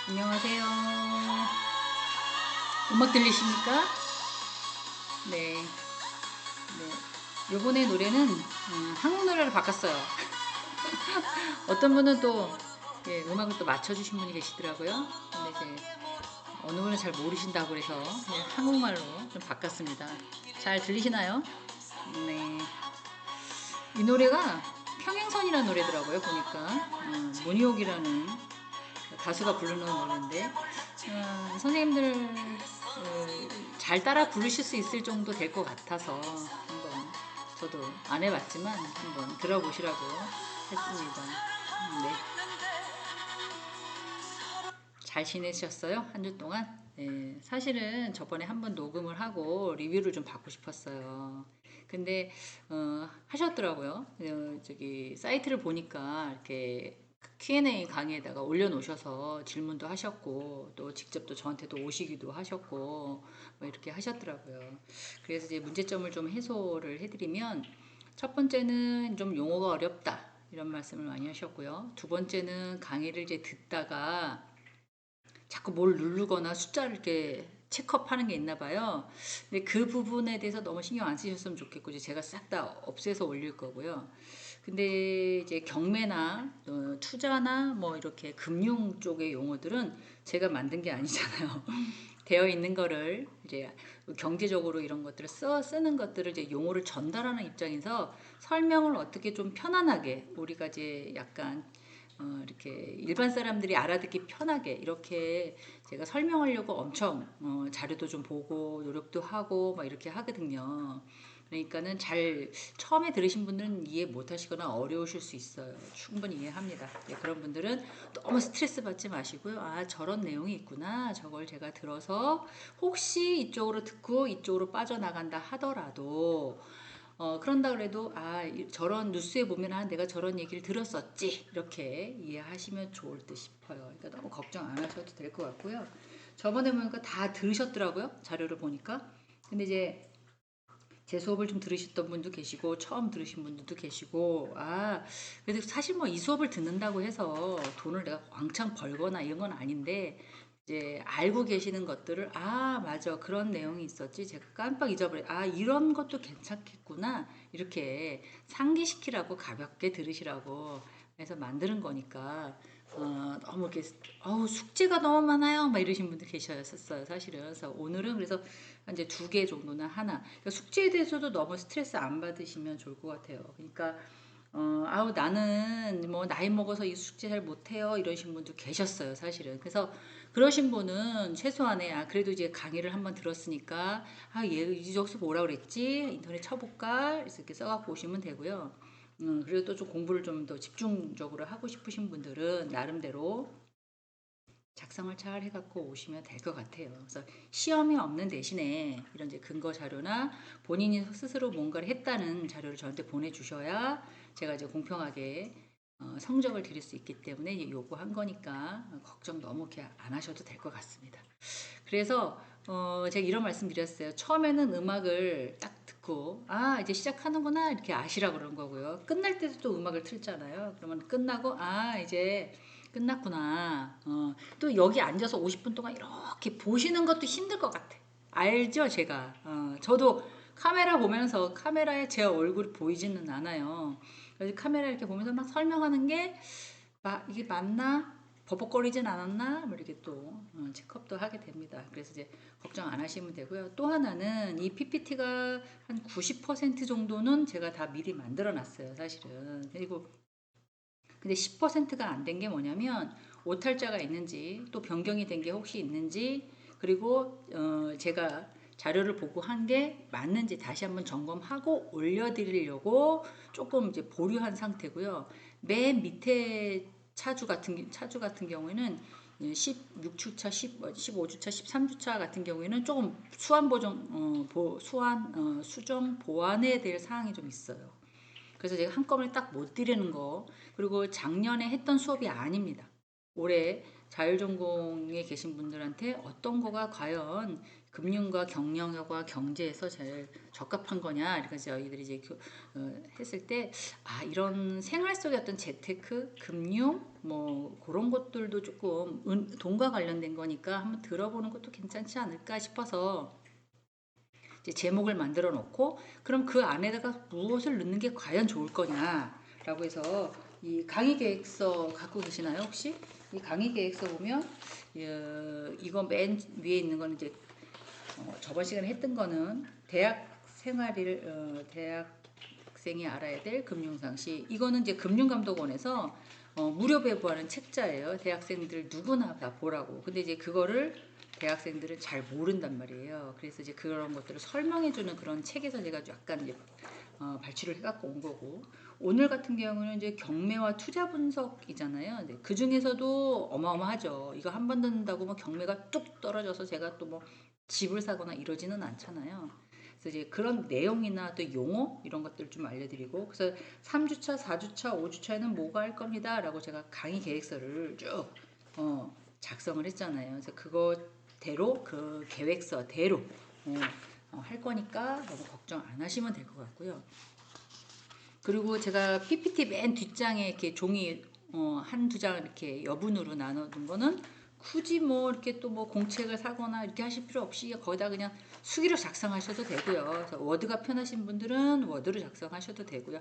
안녕하세요. 음악 들리십니까? 네. 요번에 노래는 한국 노래로 바꿨어요. 어떤 분은 또 음악을 또 맞춰주신 분이 계시더라고요. 근데 이제 어느 분은 잘 모르신다고 그래서 한국말로 좀 바꿨습니다. 잘 들리시나요? 네. 이 노래가 평행선이라는 노래더라고요. 보니까 문희옥이라는 가수가 부르는 노래인데 선생님들 잘 따라 부르실 수 있을 정도 될 것 같아서 한번 저도 안 해봤지만 한번 들어보시라고 했습니다. 네. 잘 지내셨어요? 한 주 동안? 네, 사실은 저번에 한번 녹음을 하고 리뷰를 좀 받고 싶었어요. 근데 하셨더라고요. 저기 사이트를 보니까 이렇게 Q&A 강의에다가 올려놓으셔서 질문도 하셨고 또 직접 또 저한테도 오시기도 하셨고 뭐 이렇게 하셨더라고요. 그래서 이제 문제점을 좀 해소를 해드리면 첫 번째는 좀 용어가 어렵다 이런 말씀을 많이 하셨고요. 두 번째는 강의를 이제 듣다가 자꾸 뭘 누르거나 숫자를 이렇게 체크업하는 게 있나 봐요. 근데 그 부분에 대해서 너무 신경 안 쓰셨으면 좋겠고 이제 제가 싹 다 없애서 올릴 거고요. 근데 이제 경매나 투자나 뭐 이렇게 금융 쪽의 용어들은 제가 만든 게 아니잖아요. 되어 있는 거를 이제 경제적으로 이런 것들을 쓰는 것들을 이제 용어를 전달하는 입장에서 설명을 어떻게 좀 편안하게 우리가 이제 약간 이렇게 일반 사람들이 알아듣기 편하게 이렇게 제가 설명하려고 엄청 자료도 좀 보고 노력도 하고 막 이렇게 하거든요. 그러니까는 잘 처음에 들으신 분들은 이해 못 하시거나 어려우실 수 있어요. 충분히 이해합니다. 네, 그런 분들은 너무 스트레스 받지 마시고요. 아, 저런 내용이 있구나. 저걸 제가 들어서 혹시 이쪽으로 듣고 이쪽으로 빠져나간다 하더라도 그런다 그래도 저런 뉴스에 보면 내가 저런 얘기를 들었었지 이렇게 이해하시면 좋을 듯 싶어요. 그러니까 너무 걱정 안 하셔도 될 것 같고요. 저번에 보니까 다 들으셨더라고요. 자료를 보니까. 근데 이제 제 수업을 좀 들으셨던 분도 계시고 처음 들으신 분들도 계시고 그래도 사실 뭐 이 수업을 듣는다고 해서 돈을 내가 왕창 벌거나 이런 건 아닌데 이제 알고 계시는 것들을 맞아 그런 내용이 있었지 제가 깜빡 잊어버려 이런 것도 괜찮겠구나 이렇게 상기시키라고 가볍게 들으시라고 해서 만드는 거니까 너무 이렇게 숙제가 너무 많아요 막 이러신 분들 계셨었어요 사실은. 그래서 오늘은 그래서 이제 두 개 정도나 하나 그러니까 숙제에 대해서도 너무 스트레스 안 받으시면 좋을 것 같아요. 그러니까 나는 뭐 나이 먹어서 이 숙제 잘 못해요 이러신 분도 계셨어요 사실은. 그래서 그러신 분은 최소한의 그래도 이제 강의를 한번 들었으니까 얘 여기서 뭐라 그랬지 인터넷 쳐볼까 이렇게 써갖고 오시면 되고요. 그리고 또 좀 공부를 좀 더 집중적으로 하고 싶으신 분들은 나름대로 작성을 잘 해갖고 오시면 될 것 같아요. 그래서 시험이 없는 대신에 이런 이제 근거 자료나 본인이 스스로 뭔가를 했다는 자료를 저한테 보내주셔야 제가 이제 공평하게 성적을 드릴 수 있기 때문에 이제 요구한 거니까 걱정 너무 이렇게 안 하셔도 될 것 같습니다. 그래서 제가 이런 말씀 드렸어요. 처음에는 음악을 딱 듣고 이제 시작하는구나 이렇게 아시라 그런 거고요. 끝날 때도 또 음악을 틀잖아요. 그러면 끝나고 이제 끝났구나. 또 여기 앉아서 50분 동안 이렇게 보시는 것도 힘들 것 같아. 알죠, 제가. 저도 카메라 보면서 카메라에 제 얼굴이 보이지는 않아요. 그래서 카메라 이렇게 보면서 막 설명하는 게 이게 맞나? 버벅거리진 않았나? 뭐 이렇게 또 체크업도 하게 됩니다. 그래서 이제 걱정 안 하시면 되고요. 또 하나는 이 PPT가 한 90% 정도는 제가 다 미리 만들어 놨어요, 사실은. 그리고 근데 10%가 안 된 게 뭐냐면 오탈자가 있는지 또 변경이 된 게 혹시 있는지 그리고 제가 자료를 보고 한 게 맞는지 다시 한번 점검하고 올려드리려고 조금 이제 보류한 상태고요. 맨 밑에 차주 같은 경우에는 16주차, 15주차, 13주차 같은 경우에는 조금 수완 보정, 수정 보완해야 될 사항이 좀 있어요. 그래서 제가 한꺼번에 딱 못 드리는 거 그리고 작년에 했던 수업이 아닙니다. 올해 자율전공에 계신 분들한테 어떤 거가 과연 금융과 경영과 경제에서 제일 적합한 거냐, 그러니까 저희들이 이제 했을 때, 이런 생활 속의 어떤 재테크, 금융, 뭐 그런 것들도 조금 돈과 관련된 거니까 한번 들어보는 것도 괜찮지 않을까 싶어서 이제 제목을 만들어 놓고, 그럼 그 안에다가 무엇을 넣는 게 과연 좋을 거냐라고 해서 이 강의 계획서 갖고 계시나요 혹시? 이 강의 계획서 보면 이거 맨 위에 있는 거는 이제 저번 시간에 했던 거는 대학생이 알아야 될 금융상식. 이거는 이제 금융감독원에서 무료 배부하는 책자예요. 대학생들 누구나 다 보라고. 근데 이제 그거를 대학생들은 잘 모른단 말이에요. 그래서 이제 그런 것들을 설명해주는 그런 책에서 제가 약간 이제 발췌를 해갖고 온 거고, 오늘 같은 경우는 이제 경매와 투자 분석이잖아요. 그 중에서도 어마어마하죠. 이거 한 번 듣는다고 뭐 경매가 뚝 떨어져서 제가 또 뭐 집을 사거나 이러지는 않잖아요. 그래서 이제 그런 내용이나 또 용어 이런 것들 좀 알려드리고, 그래서 3주차, 4주차, 5주차에는 뭐가 할 겁니다 라고 제가 강의 계획서를 쭉 작성을 했잖아요. 그래서 그거대로 그 계획서대로 할 거니까 너무 걱정 안 하시면 될 것 같고요. 그리고 제가 PPT 맨 뒷장에 이렇게 종이 한두 장 이렇게 여분으로 나눠둔 거는 굳이 뭐 이렇게 또 뭐 공책을 사거나 이렇게 하실 필요 없이 거기다 그냥 수기로 작성하셔도 되고요. 그래서 워드가 편하신 분들은 워드로 작성하셔도 되고요.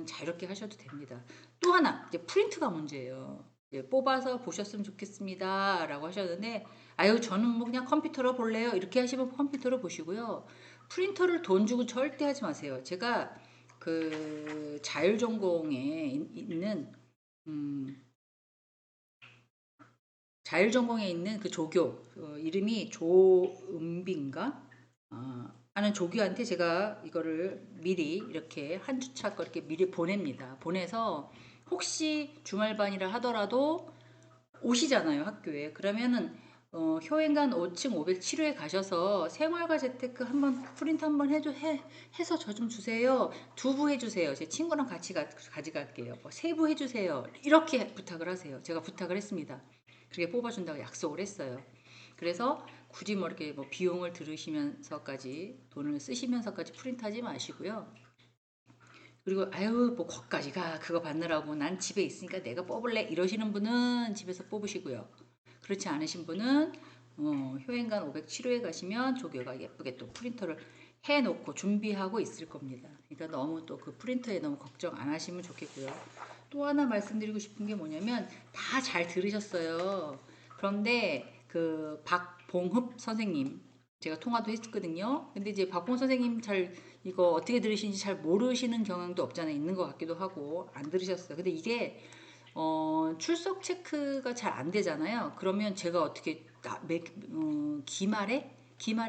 자유롭게 하셔도 됩니다. 또 하나 이제 프린트가 문제예요. 뽑아서 보셨으면 좋겠습니다 라고 하셨는데, 아유 저는 뭐 그냥 컴퓨터로 볼래요 이렇게 하시면 컴퓨터로 보시고요. 프린터를 돈 주고 절대 하지 마세요. 제가 그 자율전공에 있는 자율전공에 있는 그 조교, 이름이 조은비인가 하는 조교한테 제가 이거를 미리 이렇게 한 주차 거 이렇게 미리 보냅니다. 보내서 혹시 주말반이라 하더라도 오시잖아요 학교에. 그러면은 효행관 5층 507호에 가셔서 생활과 재테크 한번 프린트 한번 해서 저 좀 주세요. 2부 해주세요. 제 친구랑 같이 가져갈게요. 뭐 3부 해주세요. 이렇게 부탁을 하세요. 제가 부탁을 했습니다. 그렇게 뽑아준다고 약속을 했어요. 그래서 굳이 뭐 이렇게 뭐 비용을 들으시면서까지 돈을 쓰시면서까지 프린트하지 마시고요. 그리고 아유 뭐 거기까지 가 그거 받느라고 난 집에 있으니까 내가 뽑을래 이러시는 분은 집에서 뽑으시고요. 그렇지 않으신 분은 효행관 507호에 가시면 조교가 예쁘게 또 프린터를 해놓고 준비하고 있을 겁니다. 그러니까 너무 또 그 프린터에 너무 걱정 안 하시면 좋겠고요. 또 하나 말씀드리고 싶은 게 뭐냐면 다 잘 들으셨어요. 그런데 그 박봉흡 선생님 제가 통화도 했거든요. 근데 이제 박봉 선생님 잘 이거 어떻게 들으시는지 잘 모르시는 경향도 없잖아요. 있는 것 같기도 하고 안 들으셨어요. 근데 이게 출석 체크가 잘 안 되잖아요. 그러면 제가 어떻게 기말에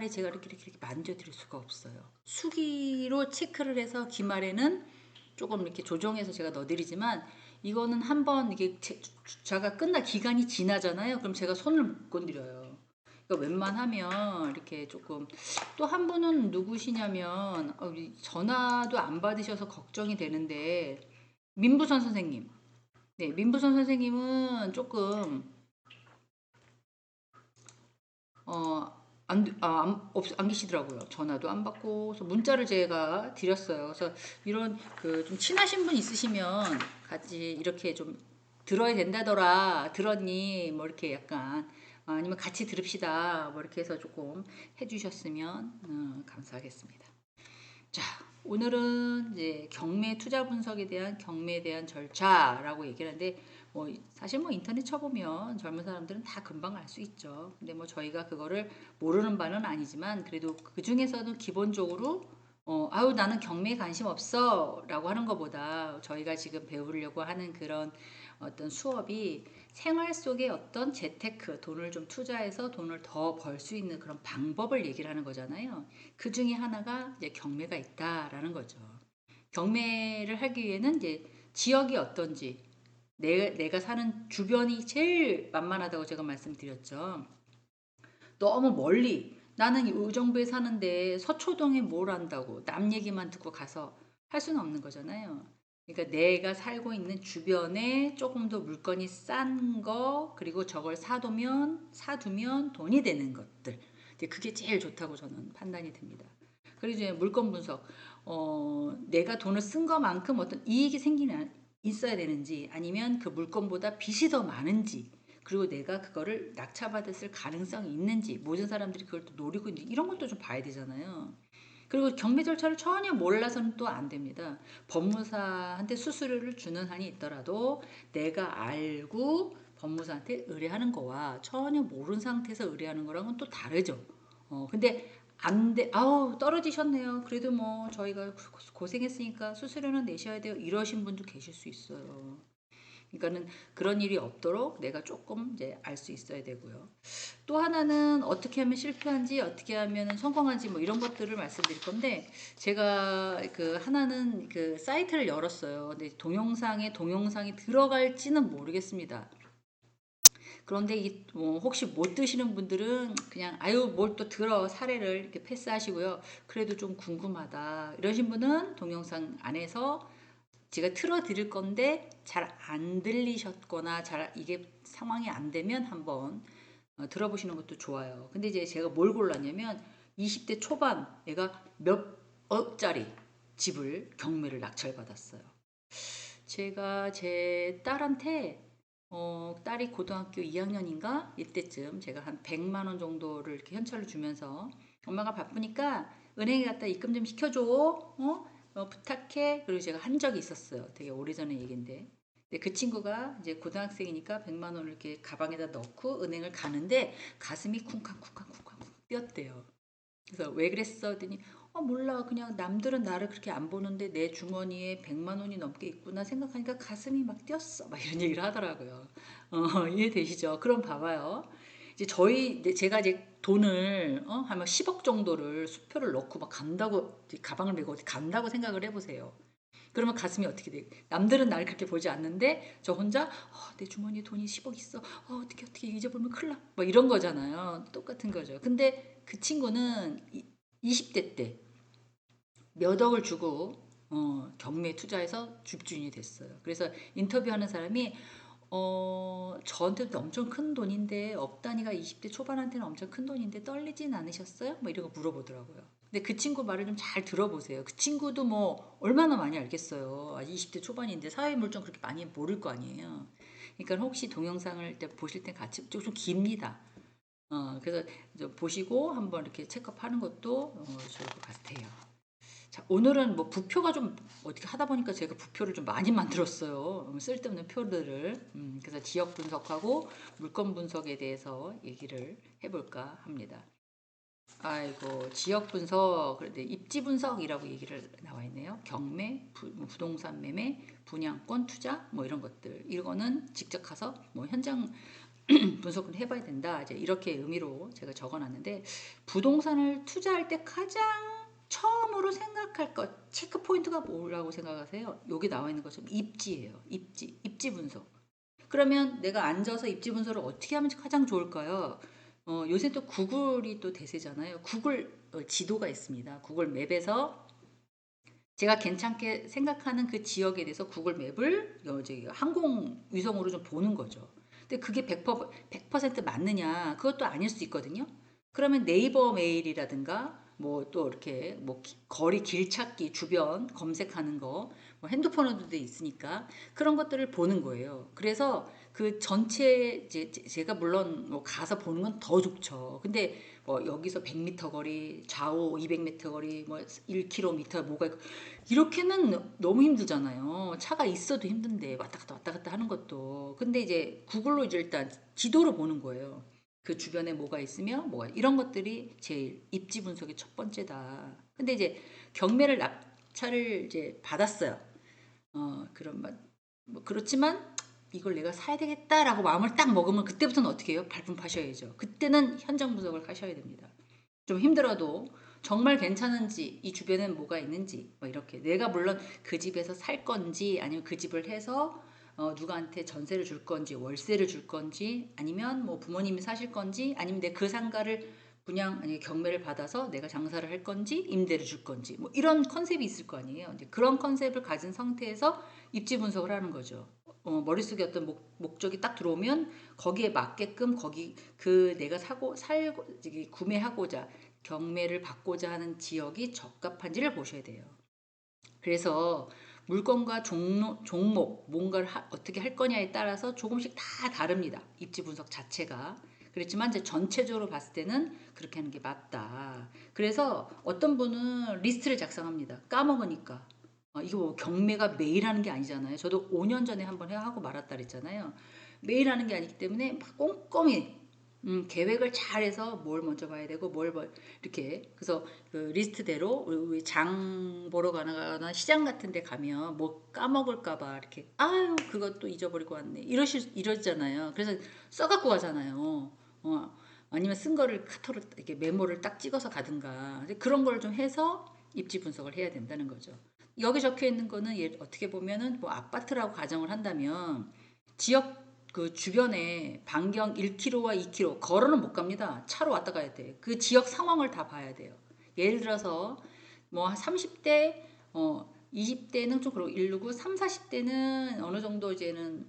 제가 이렇게 만져 드릴 수가 없어요. 수기로 체크를 해서 기말에는 조금 이렇게 조정해서 제가 넣어드리지만, 이거는 한번 이게 주차가 끝나 기간이 지나잖아요. 그럼 제가 손을 못 건드려요. 그러니까 웬만하면 이렇게 조금. 또 한 분은 누구시냐면 전화도 안 받으셔서 걱정이 되는데, 민부선 선생님. 네, 민부선 선생님은 조금 안 계시더라고요. 전화도 안 받고, 그래서 문자를 제가 드렸어요. 그래서 이런 그 좀 친하신 분 있으시면 같이 이렇게 좀 들어야 된다더라. 들었니? 뭐 이렇게 약간 아니면 같이 들읍시다. 뭐 이렇게 해서 조금 해주셨으면 감사하겠습니다. 자, 오늘은 이제 경매 투자 분석에 대한 경매에 대한 절차라고 얘기를 하는데, 뭐 사실 뭐 인터넷 쳐보면 젊은 사람들은 다 금방 알 수 있죠. 근데 뭐 저희가 그거를 모르는 바는 아니지만, 그래도 그 중에서는 기본적으로 아유 나는 경매에 관심 없어 라고 하는 것보다 저희가 지금 배우려고 하는 그런 어떤 수업이 생활 속의 어떤 재테크, 돈을 좀 투자해서 돈을 더 벌 수 있는 그런 방법을 얘기를 하는 거잖아요. 그 중에 하나가 이제 경매가 있다라는 거죠. 경매를 하기 위해는 이제 지역이 어떤지, 내가 사는 주변이 제일 만만하다고 제가 말씀드렸죠. 너무 멀리 나는 의정부에 사는데 서초동에 뭘 한다고 남 얘기만 듣고 가서 할 수는 없는 거잖아요. 그러니까 내가 살고 있는 주변에 조금 더 물건이 싼 거, 그리고 저걸 사두면 돈이 되는 것들. 이제 그게 제일 좋다고 저는 판단이 됩니다. 그리고 이제 물건 분석. 내가 돈을 쓴 것만큼 어떤 이익이 있어야 되는지, 아니면 그 물건보다 빚이 더 많은지, 그리고 내가 그거를 낙찰받았을 가능성이 있는지, 모든 사람들이 그걸 또 노리고 있는지, 이런 것도 좀 봐야 되잖아요. 그리고 경매 절차를 전혀 몰라서는 또 안 됩니다. 법무사한테 수수료를 주는 한이 있더라도 내가 알고 법무사한테 의뢰하는 거와 전혀 모르는 상태에서 의뢰하는 거랑은 또 다르죠. 근데 안 돼. 아우, 떨어지셨네요. 그래도 뭐 저희가 고생했으니까 수수료는 내셔야 돼요. 이러신 분도 계실 수 있어요. 그러니까는 그런 일이 없도록 내가 조금 이제 알 수 있어야 되고요. 또 하나는 어떻게 하면 실패한지, 어떻게 하면 성공한지 뭐 이런 것들을 말씀드릴 건데, 제가 그 하나는 그 사이트를 열었어요. 근데 동영상이 들어갈지는 모르겠습니다. 그런데 이 혹시 못 드시는 분들은 그냥 아유 뭘 또 들어 사례를 이렇게 패스하시고요. 그래도 좀 궁금하다 이러신 분은 동영상 안에서 제가 틀어 드릴 건데 잘 안 들리셨거나 잘 이게 상황이 안 되면 한번 들어보시는 것도 좋아요. 근데 이제 제가 뭘 골랐냐면 20대 초반 애가 몇 억짜리 집을 경매를 낙찰받았어요. 제가 제 딸한테 딸이 고등학교 2학년인가 이때쯤 제가 한 100만 원 정도를 이렇게 현찰을 주면서 엄마가 바쁘니까 은행에 갖다 입금 좀 시켜줘. 부탁해. 그리고 제가 한 적이 있었어요. 되게 오래전의 얘기인데. 근데 그 친구가 이제 고등학생이니까 100만 원을 이렇게 가방에다 넣고 은행을 가는데 가슴이 쿵쾅쿵쾅쿵쾅 뛰었대요. 그래서 왜 그랬어? 했더니 몰라. 그냥 남들은 나를 그렇게 안 보는데 내 주머니에 100만 원이 넘게 있구나 생각하니까 가슴이 막 뛰었어. 막 이런 얘기를 하더라고요. 이해되시죠? 그럼 봐봐요. 이제 제가 이제 돈을 한 10억 정도를 수표를 넣고 막 간다고 가방을 메고 어디 간다고 생각을 해보세요. 그러면 가슴이 어떻게 돼? 남들은 나를 그렇게 보지 않는데 저 혼자 내 주머니에 돈이 10억 있어. 어떻게 잊어버리면 큰일 나. 뭐 이런 거잖아요. 똑같은 거죠. 근데 그 친구는 20대 때 몇 억을 주고 경매에 투자해서 집주인이 됐어요. 그래서 인터뷰하는 사람이 저한테도 엄청 큰 돈인데 업 단위가 20대 초반한테는 엄청 큰 돈인데 떨리진 않으셨어요? 뭐 이런 거 물어보더라고요. 근데 그 친구 말을 좀 잘 들어보세요. 그 친구도 뭐 얼마나 많이 알겠어요. 20대 초반인데 사회 물정 그렇게 많이 모를 거 아니에요. 그러니까 혹시 동영상을 보실 때 같이 좀 깁니다. 그래서 보시고 한번 이렇게 체크하는 것도 좋을 것 같아요. 자, 오늘은 뭐 부표가 좀 어떻게 하다 보니까 제가 부표를 좀 많이 만들었어요. 쓸데없는 표들을. 그래서 지역 분석하고 물건 분석에 대해서 얘기를 해볼까 합니다. 아이고, 지역 분석, 그런데 입지 분석이라고 얘기를 나와 있네요. 경매, 부동산 매매, 분양권 투자, 뭐 이런 것들. 이거는 직접 가서 뭐 현장 분석을 해봐야 된다. 이제 이렇게 의미로 제가 적어놨는데, 부동산을 투자할 때 가장 처음으로 생각할 것, 체크 포인트가 뭐라고 생각하세요? 여기 나와 있는 것처럼 입지예요. 입지 분석. 그러면 내가 앉아서 입지 분석을 어떻게 하면 가장 좋을까요? 요새 또 구글이 또 대세잖아요. 구글 지도가 있습니다. 구글 맵에서 제가 괜찮게 생각하는 그 지역에 대해서 구글 맵을 항공위성으로 좀 보는 거죠. 근데 그게 100% 맞느냐? 그것도 아닐 수 있거든요. 그러면 네이버 메일이라든가 뭐 또 이렇게 뭐 거리 길 찾기 주변 검색하는 거 뭐 핸드폰으로도 있으니까 그런 것들을 보는 거예요. 그래서 그 전체 제가 물론 뭐 가서 보는 건 더 좋죠. 근데 뭐 여기서 100m 거리, 좌우 200m 거리, 뭐 1km 뭐가 있고 이렇게는 너무 힘들잖아요. 차가 있어도 힘든데 왔다 갔다 하는 것도. 근데 이제 구글로 이제 일단 지도로 보는 거예요. 그 주변에 뭐가 있으면 뭐가 이런 것들이 제일 입지 분석의 첫 번째다. 근데 이제 경매를 낙찰을 이제 받았어요. 그런 뭐 그렇지만 이걸 내가 사야 되겠다라고 마음을 딱 먹으면 그때부터는 어떻게 해요? 발품 파셔야죠. 그때는 현장 분석을 하셔야 됩니다. 좀 힘들어도 정말 괜찮은지 이 주변엔 뭐가 있는지 뭐 이렇게 내가 물론 그 집에서 살 건지 아니면 그 집을 해서 누구한테 전세를 줄 건지 월세를 줄 건지 아니면 뭐 부모님이 사실 건지 아니면 내 그 상가를 그냥 아니 경매를 받아서 내가 장사를 할 건지 임대를 줄 건지 뭐 이런 컨셉이 있을 거 아니에요. 이제 그런 컨셉을 가진 상태에서 입지 분석을 하는 거죠. 머릿속에 어떤 목적이 딱 들어오면 거기에 맞게끔 거기 그 내가 사고 살고 구매하고자 경매를 받고자 하는 지역이 적합한지를 보셔야 돼요. 그래서 물건과 종목 뭔가를 어떻게 할 거냐에 따라서 조금씩 다 다릅니다. 입지 분석 자체가. 그렇지만 이제 전체적으로 봤을 때는 그렇게 하는 게 맞다. 그래서 어떤 분은 리스트를 작성합니다. 까먹으니까. 이거 뭐 경매가 매일 하는 게 아니잖아요. 저도 5년 전에 한번 하고 말았다 그랬잖아요. 매일 하는 게 아니기 때문에 막 꼼꼼히 계획을 잘해서 뭘 먼저 봐야 되고 이렇게 그래서 그 리스트대로 우리 장 보러 가거나 시장 같은 데 가면 뭐 까먹을까 봐 이렇게 아유 그것도 잊어버리고 왔네 이러잖아요. 그래서 써갖고 가잖아요. 아니면 쓴 거를 카톡으로 이렇게 메모를 딱 찍어서 가든가 그런 걸 좀 해서 입지 분석을 해야 된다는 거죠. 여기 적혀 있는 거는 어떻게 보면은 뭐 아파트라고 가정을 한다면 지역 그 주변에 반경 1km와 2km 걸어는 못 갑니다. 차로 왔다 가야 돼. 그 지역 상황을 다 봐야 돼요. 예를 들어서 뭐 30대 20대는 좀 그렇고 1누구 3, 40대는 어느 정도 이제는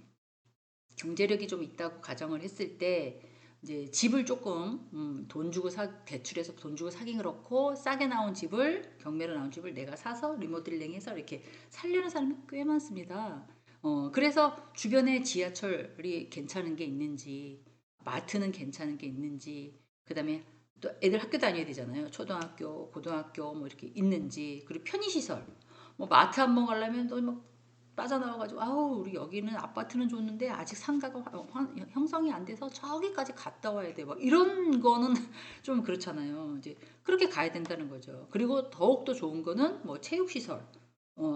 경제력이 좀 있다고 가정을 했을 때 이제 집을 조금 돈 주고 대출해서 돈 주고 사긴 그렇고 싸게 나온 집을 경매로 나온 집을 내가 사서 리모델링해서 이렇게 살려는 사람이 꽤 많습니다. 그래서 주변에 지하철이 괜찮은 게 있는지 마트는 괜찮은 게 있는지 그다음에 또 애들 학교 다녀야 되잖아요. 초등학교, 고등학교 뭐 이렇게 있는지 그리고 편의시설 뭐 마트 한 번 가려면 또뭐 빠져나와가지고 아우 우리 여기는 아파트는 좋는데 아직 상가가 형성이 안 돼서 저기까지 갔다 와야 돼. 뭐 이런 거는 좀 그렇잖아요. 이제 그렇게 가야 된다는 거죠. 그리고 더욱더 좋은 거는 뭐 체육시설.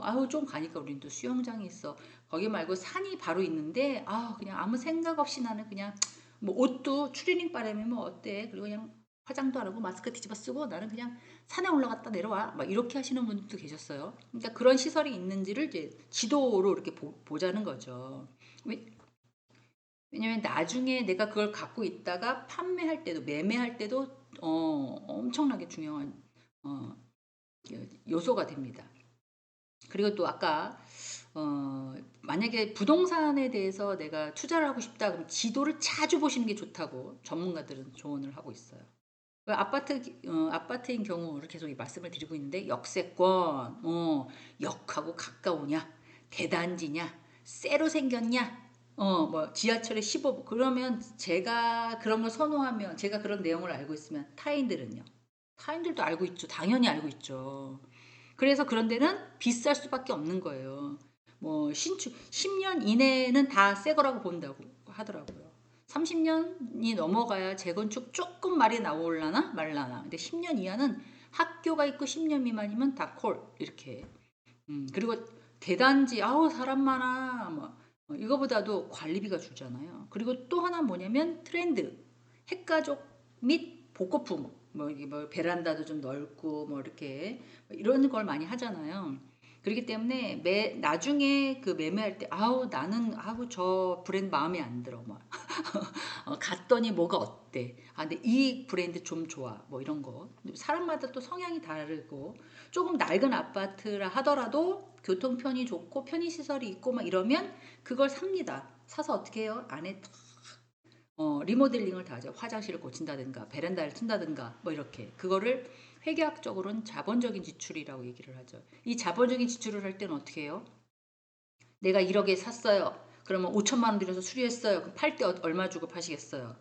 아우 좀 가니까 우리는 또 수영장이 있어. 거기 말고 산이 바로 있는데 아 그냥 아무 생각 없이 나는 그냥 뭐 옷도 추리닝 바람이면 뭐 어때? 그리고 그냥 화장도 안 하고 마스크 뒤집어 쓰고 나는 그냥 산에 올라갔다 내려와 막 이렇게 하시는 분들도 계셨어요. 그러니까 그런 시설이 있는지를 이제 지도로 이렇게 보자는 거죠. 왜냐면 나중에 내가 그걸 갖고 있다가 판매할 때도 매매할 때도 엄청나게 중요한 어, 요소가 됩니다. 그리고 또 아까 만약에 부동산에 대해서 내가 투자를 하고 싶다 그럼 지도를 자주 보시는 게 좋다고 전문가들은 조언을 하고 있어요. 아파트인 경우를 계속 말씀을 드리고 있는데 역세권, 역하고 가까우냐, 대단지냐, 새로 생겼냐, 뭐 지하철에 15분 그러면 제가 그런 걸 선호하면 제가 그런 내용을 알고 있으면 타인들은요. 타인들도 알고 있죠. 당연히 알고 있죠. 그래서 그런 데는 비쌀 수밖에 없는 거예요. 뭐 신축 10년 이내는 다 새 거라고 본다고 하더라고요. 30년이 넘어가야 재건축 조금 말이 나올라나 말라나. 근데 10년 이하는 학교가 있고 10년 미만이면 다 콜 이렇게. 그리고 대단지 아우 사람 많아 뭐 이거보다도 관리비가 줄잖아요. 그리고 또 하나 뭐냐면 트렌드 핵가족 및 복고풍 뭐 이게 뭐 베란다도 좀 넓고 뭐 이렇게 이런 걸 많이 하잖아요. 그렇기 때문에 나중에 그 매매할 때 아우 나는 아우 저 브랜드 마음에 안 들어 뭐 갔더니 뭐가 어때? 아, 근데 이 브랜드 좀 좋아. 뭐 이런 거. 사람마다 또 성향이 다르고 조금 낡은 아파트라 하더라도 교통편이 좋고 편의시설이 있고 막 이러면 그걸 삽니다. 사서 어떻게 해요? 안에 리모델링을 다 하죠. 화장실을 고친다든가 베란다를 튼다든가 뭐 이렇게 그거를 회계학적으로는 자본적인 지출이라고 얘기를 하죠. 이 자본적인 지출을 할 때는 어떻게 해요? 내가 1억에 샀어요. 그러면 5천만 원 들여서 수리했어요. 그럼 팔 때 얼마 주고 파시겠어요?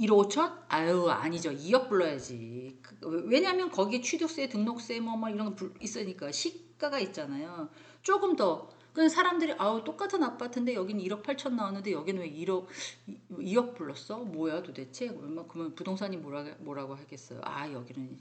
1억 5천? 아유 아니죠. 2억 불러야지. 왜냐하면 거기에 취득세, 등록세 뭐 이런 거 있으니까 시가가 있잖아요. 조금 더. 그 사람들이 아우 똑같은 아파트인데 여기는 1억 8천 나왔는데 여기는 왜 2억 불렀어? 뭐야 도대체? 그러면 부동산이 뭐라고 하겠어요? 아 여기는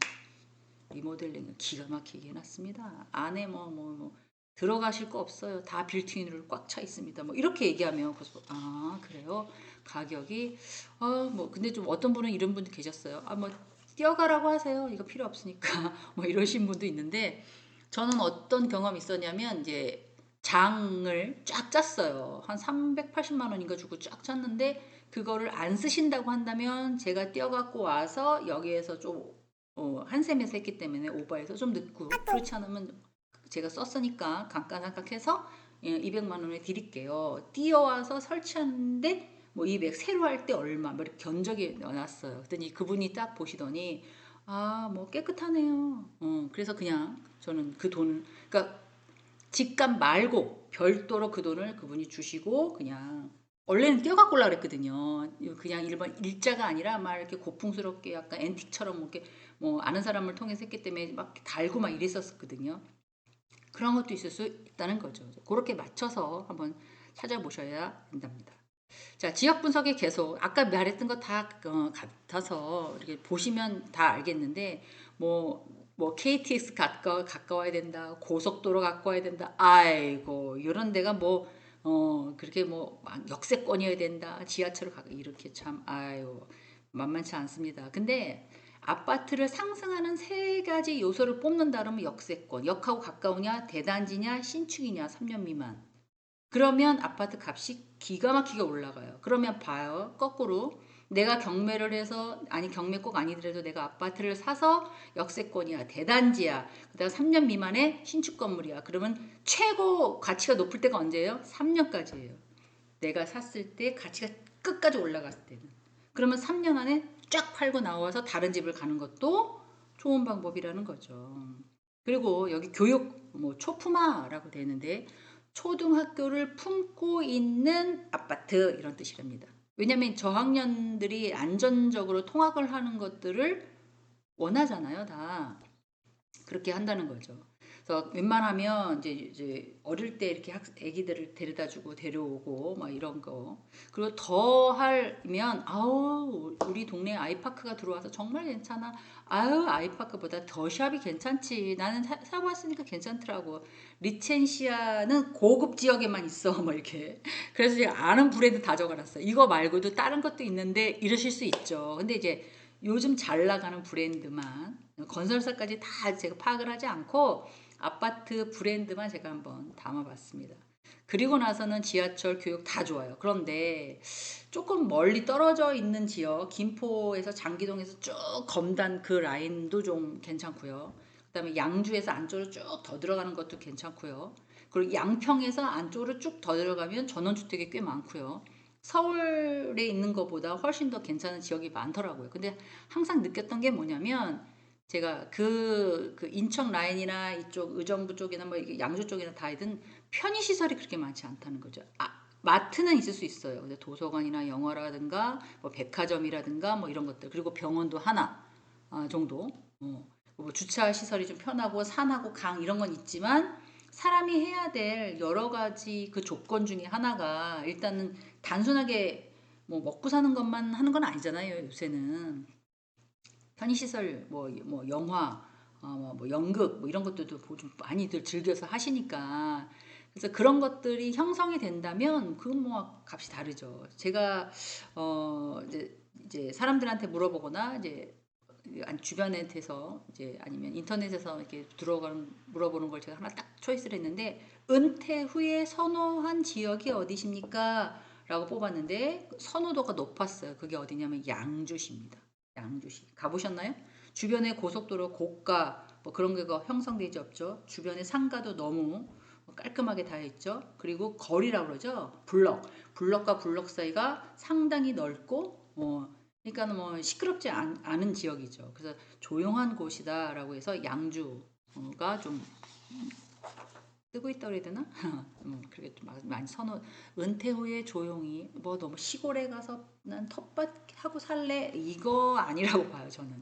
리모델링을 기가 막히게 해놨습니다. 안에 뭐 들어가실 거 없어요. 다 빌트인으로 꽉 차 있습니다. 뭐 이렇게 얘기하면 그래서 아 그래요? 가격이 뭐 근데 좀 어떤 분은 이런 분도 계셨어요. 뭐 뛰어가라고 하세요. 이거 필요 없으니까 뭐 이러신 분도 있는데 저는 어떤 경험이 있었냐면 이제 장을 쫙 짰어요. 한 380만 원인가 주고 쫙 짰는데 그거를 안 쓰신다고 한다면 제가 뛰어갖고 와서 여기에서 좀 한 셈에서 했기 때문에 오버해서 좀 늦고, 그렇지 않으면 제가 썼으니까 감가상각해서 200만 원에 드릴게요. 뛰어와서 설치하는데 뭐 200, 새로 할 때 얼마, 뭐 이렇게 견적이 놨어요. 그랬더니 그분이 딱 보시더니 아, 뭐 깨끗하네요. 그래서 그냥 저는 그 돈, 그러니까 집값 말고 별도로 그 돈을 그분이 주시고, 그냥 원래는 떼어갖고 오려고 그랬거든요. 그냥 일반 일자가 아니라 막 이렇게 고풍스럽게 약간 앤틱처럼 이렇게 뭐 아는 사람을 통해서 했기 때문에 막 달고 막 이랬었거든요. 그런 것도 있을 수 있다는 거죠. 그렇게 맞춰서 한번 찾아보셔야 된답니다. 자, 지역 분석이 계속 아까 말했던 거 다 같아서 이렇게 보시면 다 알겠는데, 뭐 KTX 가까워야 된다, 고속도로 가까워야 된다, 아이고 이런 데가 뭐 그렇게 뭐막 역세권이어야 된다, 지하철을 이렇게 참 아유 만만치 않습니다. 근데 아파트를 상승하는 세 가지 요소를 뽑는다 그러면 역세권, 역하고 가까우냐, 대단지냐, 신축이냐, 3년 미만. 그러면 아파트 값이 기가 막히게 올라가요. 그러면 봐요. 거꾸로 내가 경매를 해서, 아니 경매 꼭 아니더라도 내가 아파트를 사서 역세권이야, 대단지야, 그다음 3년 미만의 신축 건물이야. 그러면 최고 가치가 높을 때가 언제예요? 3년까지예요. 내가 샀을 때 가치가 끝까지 올라갔을 때는. 그러면 3년 안에 쫙 팔고 나와서 다른 집을 가는 것도 좋은 방법이라는 거죠. 그리고 여기 교육 뭐 초품화라고 되는데, 초등학교를 품고 있는 아파트 이런 뜻이랍니다. 왜냐하면 저학년들이 안전적으로 통학을 하는 것들을 원하잖아요, 다. 그렇게 한다는 거죠. 그래서 웬만하면 이제 어릴 때 이렇게 애기들을 데려다주고 데려오고 막 이런 거. 그리고 더 하면 아우 우리 동네 아이파크가 들어와서 정말 괜찮아. 아유 아이파크보다 더샵이 괜찮지. 나는 사봤으니까 괜찮더라고. 리첸시아는 고급 지역에만 있어. 뭐 이렇게. 그래서 제가 아는 브랜드 다 적어놨어요. 이거 말고도 다른 것도 있는데 이러실 수 있죠. 근데 이제 요즘 잘 나가는 브랜드만, 건설사까지 다 제가 파악을 하지 않고 아파트 브랜드만 제가 한번 담아봤습니다. 그리고 나서는 지하철, 교육 다 좋아요. 그런데 조금 멀리 떨어져 있는 지역, 김포에서 장기동에서 쭉 검단 그 라인도 좀 괜찮고요. 그다음에 양주에서 안쪽으로 쭉 더 들어가는 것도 괜찮고요. 그리고 양평에서 안쪽으로 쭉 더 들어가면 전원주택이 꽤 많고요. 서울에 있는 것보다 훨씬 더 괜찮은 지역이 많더라고요. 근데 항상 느꼈던 게 뭐냐면, 제가 그 인천 라인이나 이쪽 의정부 쪽이나 뭐 양주 쪽이나 다이든 편의시설이 그렇게 많지 않다는 거죠. 마트는 있을 수 있어요. 근데 도서관이나 영화라든가 뭐 백화점이라든가 뭐 이런 것들, 그리고 병원도 하나 정도. 뭐 주차 시설이 좀 편하고 산하고 강 이런 건 있지만, 사람이 해야 될 여러 가지 그 조건 중에 하나가 일단은 단순하게 뭐 먹고 사는 것만 하는 건 아니잖아요. 요새는 편의시설, 뭐 영화, 뭐 연극, 뭐 이런 것들도 좀 많이들 즐겨서 하시니까. 그래서 그런 것들이 형성이 된다면 그 뭐 값이 다르죠. 제가 이제 사람들한테 물어보거나 이제 주변에서 이제 아니면 인터넷에서 이렇게 들어가는 물어보는 걸 제가 하나 딱 초이스를 했는데, 은퇴 후에 선호한 지역이 어디십니까? 라고 뽑았는데 선호도가 높았어요. 그게 어디냐면 양주시입니다. 양주시. 가보셨나요? 주변에 고속도로, 고가 뭐 그런 게 형성되지 없죠. 주변에 상가도 너무 깔끔하게 다 있죠. 그리고 거리라고 그러죠. 블럭과 블럭 사이가 상당히 넓고 그러니까 뭐 시끄럽지 않은 지역이죠. 그래서 조용한 곳이다라고 해서 양주가 좀 뜨고 있다고 해야 되나? 그렇게 좀 많이 은퇴 후에 조용히 뭐 너무 시골에 가서 난 텃밭 하고 살래 이거 아니라고 봐요, 저는.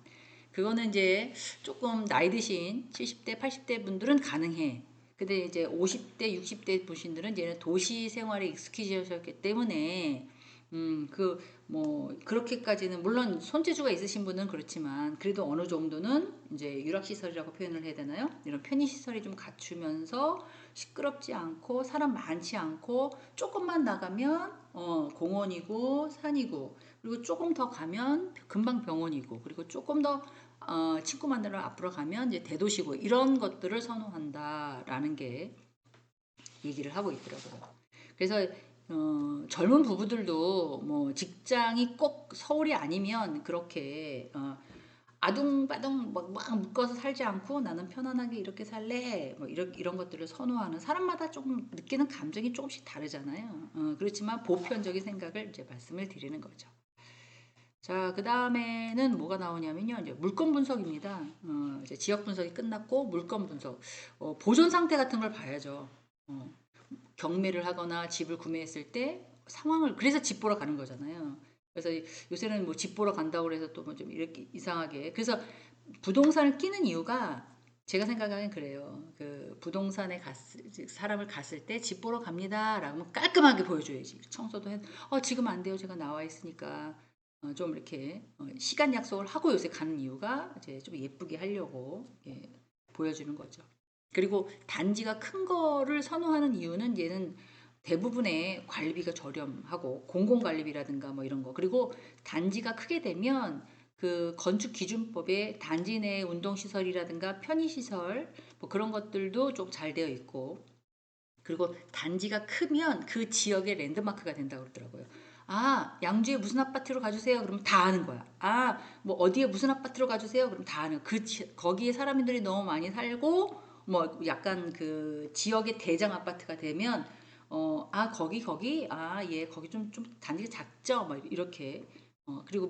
그거는 이제 조금 나이 드신 70대 80대 분들은 가능해. 근데 이제 50대 60대 분들은 이제는 도시 생활에 익숙해지셨기 때문에 그렇게까지는, 물론 손재주가 있으신 분은 그렇지만 그래도 어느 정도는 이제 유락시설이라고 표현을 해야 되나요? 이런 편의시설이 좀 갖추면서 시끄럽지 않고 사람 많지 않고, 조금만 나가면 공원이고 산이고, 그리고 조금 더 가면 금방 병원이고, 그리고 조금 더 친구 만나러 앞으로 가면 이제 대도시고, 이런 것들을 선호한다라는 게 얘기를 하고 있더라고요. 그래서 젊은 부부들도 뭐 직장이 꼭 서울이 아니면 그렇게 아둥바둥 막 묶어서 살지 않고 나는 편안하게 이렇게 살래 뭐 이런 것들을 선호하는 사람마다 조금 느끼는 감정이 조금씩 다르잖아요. 그렇지만 보편적인 생각을 이제 말씀을 드리는 거죠. 자, 그 다음에는 뭐가 나오냐면요. 이제 물건 분석입니다. 이제 지역 분석이 끝났고 물건 분석, 보존 상태 같은 걸 봐야죠. 경매를 하거나 집을 구매했을 때 상황을 그래서 집 보러 가는 거잖아요. 그래서 요새는 뭐 집 보러 간다고 해서 또 뭐 좀 이렇게 이상하게 그래서 부동산을 끼는 이유가 제가 생각하기엔 그래요. 그 부동산에 사람을 갔을 때 집 보러 갑니다라고 깔끔하게 보여줘야지. 청소도 해. 지금 안 돼요. 제가 나와 있으니까. 좀 이렇게 시간 약속을 하고 요새 가는 이유가 이제 좀 예쁘게 하려고 보여주는 거죠. 그리고 단지가 큰 거를 선호하는 이유는 얘는 대부분의 관리비가 저렴하고 공공관리비라든가 뭐 이런 거 그리고 단지가 크게 되면 그 건축기준법에 단지 내 운동시설이라든가 편의시설 뭐 그런 것들도 좀 잘 되어 있고 그리고 단지가 크면 그 지역의 랜드마크가 된다고 그러더라고요. 양주에 무슨 아파트로 가주세요. 그러면 다 아는 거야. 뭐 어디에 무슨 아파트로 가주세요. 그럼 다 아는 거야. 거기에 사람들이 너무 많이 살고 뭐 약간 그 지역의 대장 아파트가 되면 거기 예 거기 좀 단지가 작죠. 뭐 이렇게 그리고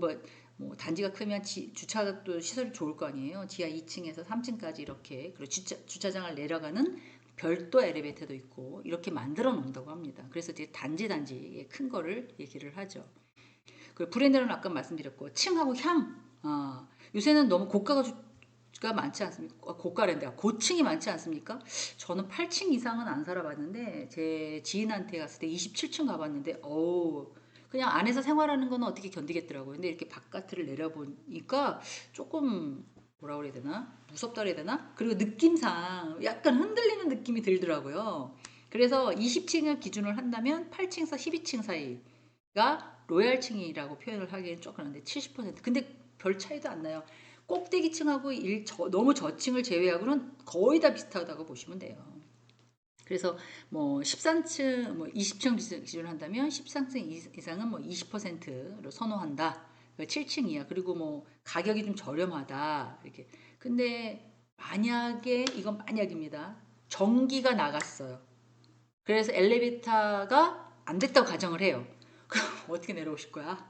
뭐 단지가 크면 주차도 시설이 좋을 거 아니에요. 지하 2층에서 3층까지 이렇게 그리고 주차장을 내려가는 별도 엘리베이터도 있고 이렇게 만들어 놓는다고 합니다. 그래서 이제 단지의 큰 거를 얘기를 하죠. 그 브랜드는 아까 말씀드렸고 층하고 향. 요새는 너무 고가가 많지 않습니까? 고가랜드야. 고층이 많지 않습니까? 저는 8층 이상은 안 살아봤는데 제 지인한테 갔을 때 27층 가봤는데 그냥 안에서 생활하는 거는 어떻게 견디겠더라고요. 근데 이렇게 바깥을 내려보니까 조금 뭐라 그래야 되나? 무섭다 그래야 되나? 그리고 느낌상 약간 흔들리는 느낌이 들더라고요. 그래서 20층을 기준으로 한다면 8층에서 12층 사이가 로얄층이라고 표현을 하기엔 조금 한데 70%. 근데 별 차이도 안 나요. 꼭대기층하고 너무 저층을 제외하고는 거의 다 비슷하다고 보시면 돼요. 그래서 뭐 13층, 뭐 20층 기준으로 한다면 13층 이상은 뭐 20%로 선호한다. 7층 이하 그리고 뭐 가격이 좀 저렴하다 이렇게. 근데 만약에 이건 만약입니다. 전기가 나갔어요. 그래서 엘리베이터가 안 됐다고 가정을 해요. 그럼 어떻게 내려오실 거야?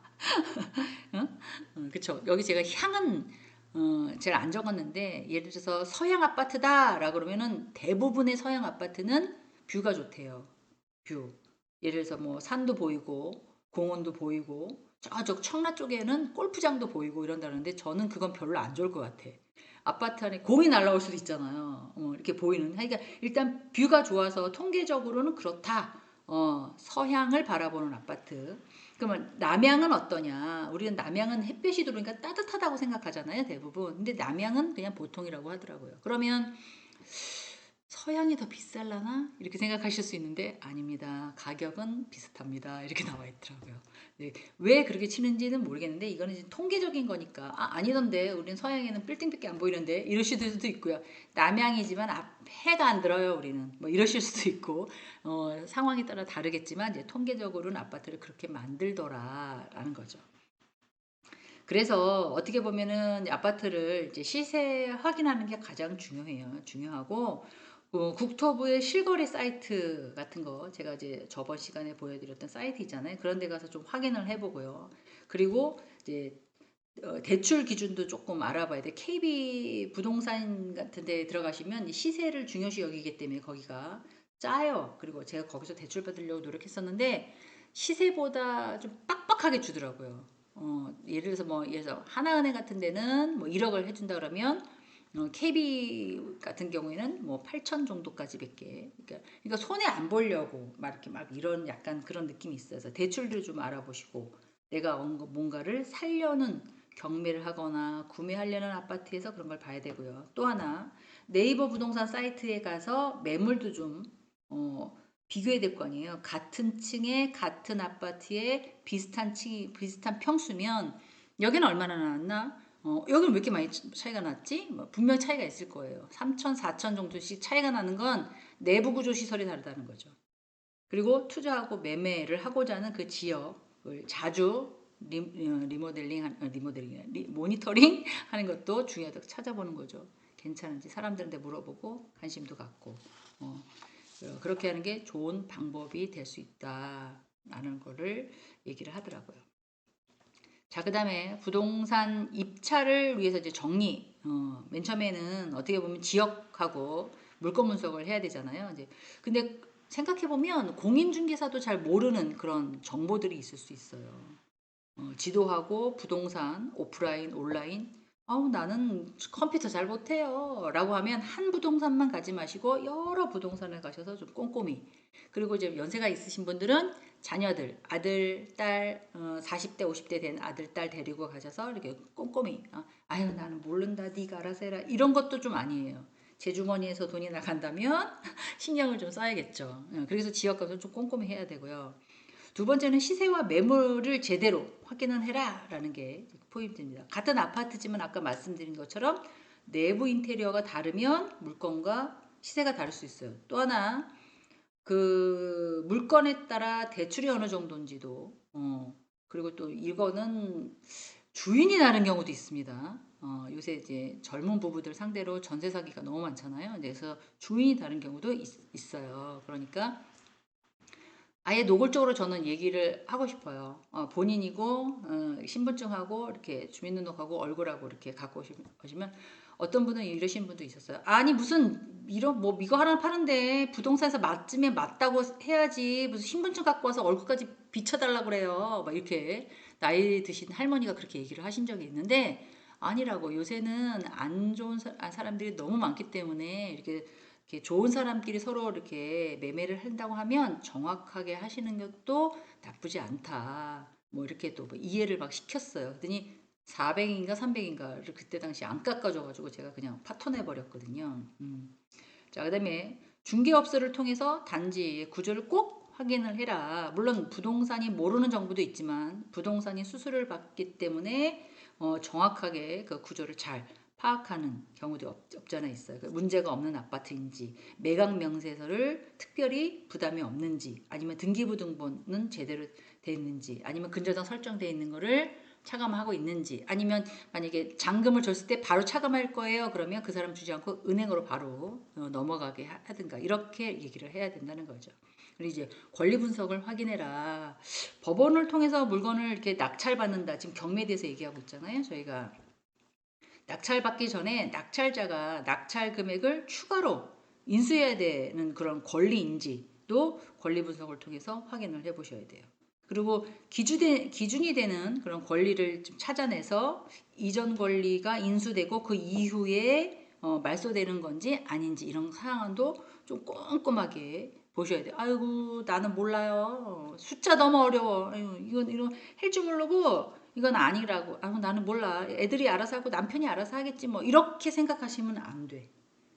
그쵸. 여기 제가 향은 제가 안 적었는데 예를 들어서 서양 아파트다라고 그러면은 대부분의 서양 아파트는 뷰가 좋대요. 뷰. 예를 들어서 뭐 산도 보이고 공원도 보이고 저쪽 청라 쪽에는 골프장도 보이고 이런다는데 저는 그건 별로 안 좋을 것 같아. 아파트 안에 곰이 날라올 수도 있잖아요. 이렇게 보이는. 그러니까 일단 뷰가 좋아서 통계적으로는 그렇다. 서향을 바라보는 아파트. 그러면 남양은 어떠냐? 우리는 남양은 햇볕이 들어오니까 따뜻하다고 생각하잖아요, 대부분. 근데 남양은 그냥 보통이라고 하더라고요. 그러면 서양이 더 비쌀라나? 이렇게 생각하실 수 있는데 아닙니다. 가격은 비슷합니다. 이렇게 나와 있더라고요. 네, 왜 그렇게 치는지는 모르겠는데 이거는 이제 통계적인 거니까 아니던데 우리는 서양에는 빌딩밖에 안 보이는데 이러실 수도 있고요. 남양이지만 해가 안 들어요. 우리는 뭐 이러실 수도 있고 상황에 따라 다르겠지만 이제 통계적으로는 아파트를 그렇게 만들더라라는 거죠. 그래서 어떻게 보면은 아파트를 이제 시세 확인하는 게 가장 중요해요. 중요하고 국토부의 실거래 사이트 같은 거 제가 이제 저번 시간에 보여드렸던 사이트 있잖아요. 그런 데 가서 좀 확인을 해보고요. 그리고 이제 대출 기준도 조금 알아봐야 돼. KB 부동산 같은 데 들어가시면 시세를 중요시 여기기 때문에 거기가 짜요. 그리고 제가 거기서 대출 받으려고 노력했었는데 시세보다 좀 빡빡하게 주더라고요. 예를 들어서 예를 들어서 하나은행 같은 데는 뭐 1억을 해준다 그러면 KB 같은 경우에는 뭐 8천 정도까지 밖에 그러니까 손해 안 보려고 막 이렇게 막 이런 약간 그런 느낌이 있어서 대출도 좀 알아보시고 내가 뭔가를 살려는 경매를 하거나 구매하려는 아파트에서 그런 걸 봐야 되고요. 또 하나 네이버 부동산 사이트에 가서 매물도 좀 비교해야 될 거 아니에요. 같은 층에 같은 아파트에 비슷한 평수면 여기는 얼마나 나왔나? 여기는 왜 이렇게 많이 차이가 났지? 분명 차이가 있을 거예요. 3천, 4천 정도씩 차이가 나는 건 내부 구조 시설이 다르다는 거죠. 그리고 투자하고 매매를 하고자 하는 그 지역을 자주 모니터링 하는 것도 중요하다고 찾아보는 거죠. 괜찮은지 사람들한테 물어보고 관심도 갖고 그렇게 하는 게 좋은 방법이 될 수 있다라는 거를 얘기를 하더라고요. 자, 그 다음에 부동산 입찰을 위해서 이제 정리. 맨 처음에는 어떻게 보면 지역하고 물건 분석을 해야 되잖아요. 이제 근데 생각해 보면 공인중개사도 잘 모르는 그런 정보들이 있을 수 있어요. 지도하고 부동산, 오프라인, 온라인. 아우, 나는 컴퓨터 잘 못해요. 라고 하면 한 부동산만 가지 마시고 여러 부동산을 가셔서 좀 꼼꼼히. 그리고 이제 연세가 있으신 분들은 자녀들, 아들, 딸, 40대, 50대 된 아들, 딸 데리고 가셔서 이렇게 꼼꼼히. 아유, 나는 모른다. 네가 알아서 해라. 이런 것도 좀 아니에요. 제 주머니에서 돈이 나간다면 신경을 좀 써야겠죠. 그래서 지역 가서 좀 꼼꼼히 해야 되고요. 두 번째는 시세와 매물을 제대로 확인을 해라 라는 게 포인트입니다. 같은 아파트지만 아까 말씀드린 것처럼 내부 인테리어가 다르면 물건과 시세가 다를 수 있어요. 또 하나 그 물건에 따라 대출이 어느 정도인지도 그리고 또 이거는 주인이 다른 경우도 있습니다. 요새 이제 젊은 부부들 상대로 전세 사기가 너무 많잖아요. 그래서 주인이 다른 경우도 있어요. 그러니까 아예 노골적으로 저는 얘기를 하고 싶어요. 본인이고 신분증하고 이렇게 주민등록하고 얼굴하고 이렇게 갖고 오시면 어떤 분은 이러신 분도 있었어요. 아니 무슨 이런 뭐 이거 하나 파는데 부동산에서 맞으면 맞다고 해야지 무슨 신분증 갖고 와서 얼굴까지 비춰달라고 그래요. 막 이렇게 나이 드신 할머니가 그렇게 얘기를 하신 적이 있는데 아니라고 요새는 안 좋은 사람들이 너무 많기 때문에 이렇게 좋은 사람끼리 서로 이렇게 매매를 한다고 하면 정확하게 하시는 것도 나쁘지 않다. 뭐 이렇게 또뭐 이해를 막 시켰어요. 그랬더니 400인가 300인가를 그때 당시 안 깎아줘가지고 제가 그냥 파토내 버렸거든요. 자, 그다음에 중개업소를 통해서 단지의 구조를 꼭 확인을 해라. 물론 부동산이 모르는 정보도 있지만 부동산이 수수료를 받기 때문에 정확하게 그 구조를 잘 파악하는 경우도 없잖아 있어요. 문제가 없는 아파트인지 매각 명세서를 특별히 부담이 없는지 아니면 등기부등본은 제대로 돼 있는지 아니면 근저당 설정돼 있는 거를 차감하고 있는지 아니면 만약에 잔금을 줬을 때 바로 차감할 거예요. 그러면 그 사람 주지 않고 은행으로 바로 넘어가게 하든가 이렇게 얘기를 해야 된다는 거죠. 그리고 이제 권리 분석을 확인해라. 법원을 통해서 물건을 이렇게 낙찰받는다. 지금 경매에 대해서 얘기하고 있잖아요. 저희가 낙찰받기 전에 낙찰자가 낙찰 금액을 추가로 인수해야 되는 그런 권리인지도 권리 분석을 통해서 확인을 해 보셔야 돼요. 그리고 기준이 되는 그런 권리를 좀 찾아내서 이전 권리가 인수되고 그 이후에 말소되는 건지 아닌지 이런 사항도 좀 꼼꼼하게 보셔야 돼요. 아이고 나는 몰라요. 숫자 너무 어려워. 아유, 이건 할 줄 모르고 이건 아니라고. 아, 나는 몰라. 애들이 알아서 하고 남편이 알아서 하겠지. 뭐 이렇게 생각하시면 안 돼.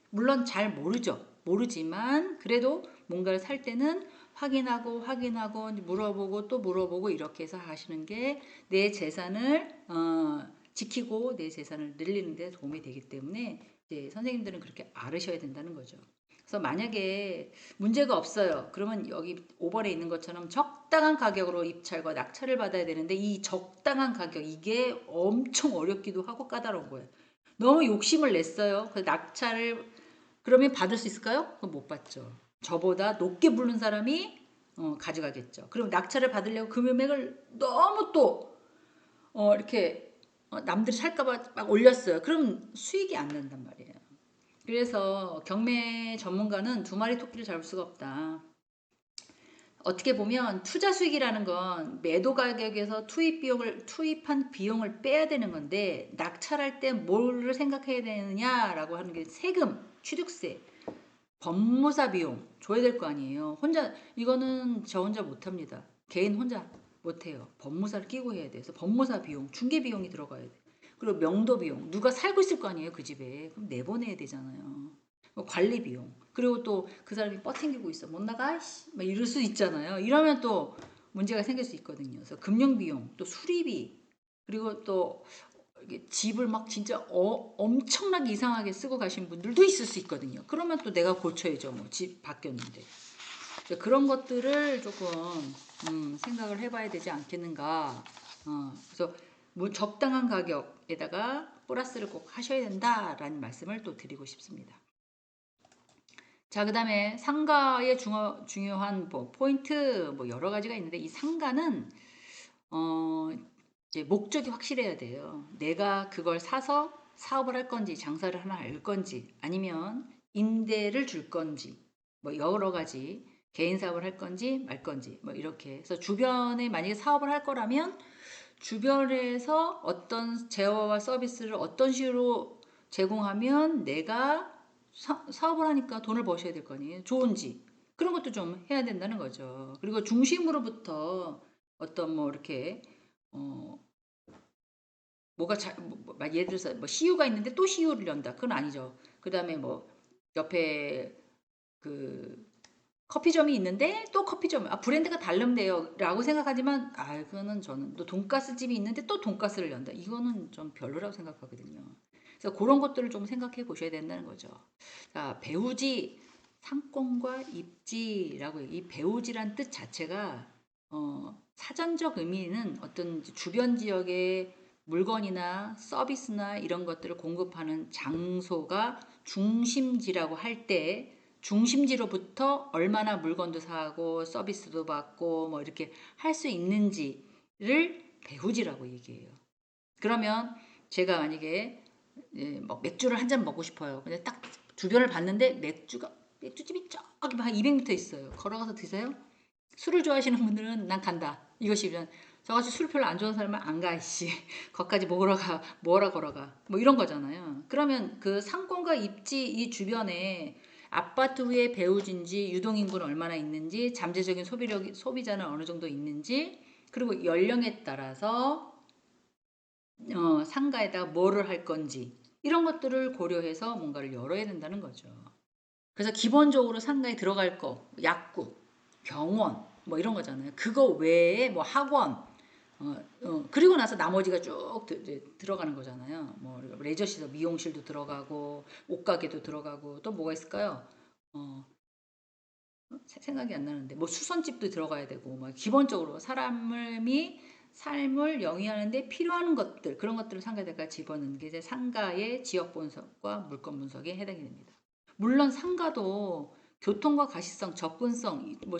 물론 잘 모르죠. 모르지만 그래도 뭔가를 살 때는 확인하고 물어보고 또 물어보고 이렇게 해서 하시는 게 내 재산을 지키고 내 재산을 늘리는 데 도움이 되기 때문에 이제 선생님들은 그렇게 알으셔야 된다는 거죠. 그래서 만약에 문제가 없어요. 그러면 여기 5번에 있는 것처럼 적당한 가격으로 입찰과 낙찰을 받아야 되는데 이 적당한 가격 이게 엄청 어렵기도 하고 까다로운 거예요. 너무 욕심을 냈어요. 그 낙찰을 그러면 받을 수 있을까요? 그건 못 받죠. 저보다 높게 부른 사람이 가져가겠죠. 그럼 낙찰을 받으려고 금액을 너무 또 이렇게 남들이 살까봐 막 올렸어요. 그럼 수익이 안 난단 말이에요. 그래서 경매 전문가는 두 마리 토끼를 잡을 수가 없다. 어떻게 보면 투자 수익이라는 건 매도 가격에서 투입한 비용을 빼야 되는 건데 낙찰할 때 뭐를 생각해야 되느냐라고 하는 게 세금, 취득세, 법무사 비용 줘야 될 거 아니에요. 이거는 저 혼자 못합니다. 개인 혼자 못해요. 법무사를 끼고 해야 돼서 법무사 비용, 중개 비용이 들어가야 돼. 그리고 명도 비용, 누가 살고 있을 거 아니에요 그 집에. 그럼 내보내야 되잖아요. 관리 비용. 그리고 또 그 사람이 뻗팅기고 있어. 못 나가? 막 이럴 수 있잖아요. 이러면 또 문제가 생길 수 있거든요. 그래서 금융 비용, 또 수리비, 그리고 또 집을 막 진짜 엄청나게 이상하게 쓰고 가신 분들도 있을 수 있거든요. 그러면 또 내가 고쳐야죠. 뭐 집 바뀌었는데. 그런 것들을 조금 생각을 해봐야 되지 않겠는가. 그래서 뭐 적당한 가격에다가 플러스를 꼭 하셔야 된다라는 말씀을 또 드리고 싶습니다. 자, 그 다음에 상가의 중요한 뭐 포인트 뭐 여러 가지가 있는데, 이 상가는 이제 목적이 확실해야 돼요. 내가 그걸 사서 사업을 할 건지 장사를 하나 할 건지, 아니면 임대를 줄 건지, 뭐 여러 가지 개인 사업을 할 건지 말 건지, 뭐 이렇게 해서 주변에 만약에 사업을 할 거라면 주변에서 어떤 제어와 서비스를 어떤 식으로 제공하면 내가 사업을 하니까 돈을 버셔야 될 거 아니에요. 좋은지 그런 것도 좀 해야 된다는 거죠. 그리고 중심으로부터 어떤 뭐 이렇게 뭐가 예를 들어서 뭐 CU가 있는데 또 CU를 연다. 그건 아니죠. 그 다음에 뭐 옆에 그 커피점이 있는데 또 커피점, 브랜드가 다른데요 라고 생각하지만, 그거는 저는 또 돈가스 집이 있는데 또 돈가스를 연다. 이거는 좀 별로라고 생각하거든요. 그래서 그런 것들을 좀 생각해 보셔야 된다는 거죠. 자, 배우지, 상권과 입지라고 해요. 이 배우지란 뜻 자체가 사전적 의미는 어떤 주변 지역의 물건이나 서비스나 이런 것들을 공급하는 장소가 중심지라고 할 때, 중심지로부터 얼마나 물건도 사고 서비스도 받고 뭐 이렇게 할 수 있는지를 배우지라고 얘기해요. 그러면 제가 만약에 뭐 맥주를 한 잔 먹고 싶어요. 근데 딱 주변을 봤는데 맥주집이 저기 한 200m 있어요. 걸어가서 드세요? 술을 좋아하시는 분들은 난 간다. 이것이면, 저같이 술 별로 안 좋아하는 사람은 안 가, 이씨. 거기까지 먹으러 가, 뭐라 걸어가. 뭐 이런 거잖아요. 그러면 그 상권과 입지 이 주변에 아파트 위에 배우진지, 유동인구는 얼마나 있는지, 잠재적인 소비자는 어느 정도 있는지, 그리고 연령에 따라서 상가에다가 뭐를 할 건지, 이런 것들을 고려해서 뭔가를 열어야 된다는 거죠. 그래서 기본적으로 상가에 들어갈 거, 약국, 병원, 뭐 이런 거잖아요. 그거 외에 뭐 학원, 그리고 나서 나머지가 쭉 들어가는 거잖아요. 뭐 레저시설, 미용실도 들어가고, 옷가게도 들어가고, 또 뭐가 있을까요? 생각이 안 나는데, 뭐 수선집도 들어가야 되고, 뭐 기본적으로 사람이 삶을 영위하는데 필요한 것들, 그런 것들을 상가에다가 집어넣는 게 이제 상가의 지역 분석과 물건 분석에 해당이 됩니다. 물론 상가도 교통과 가시성, 접근성, 뭐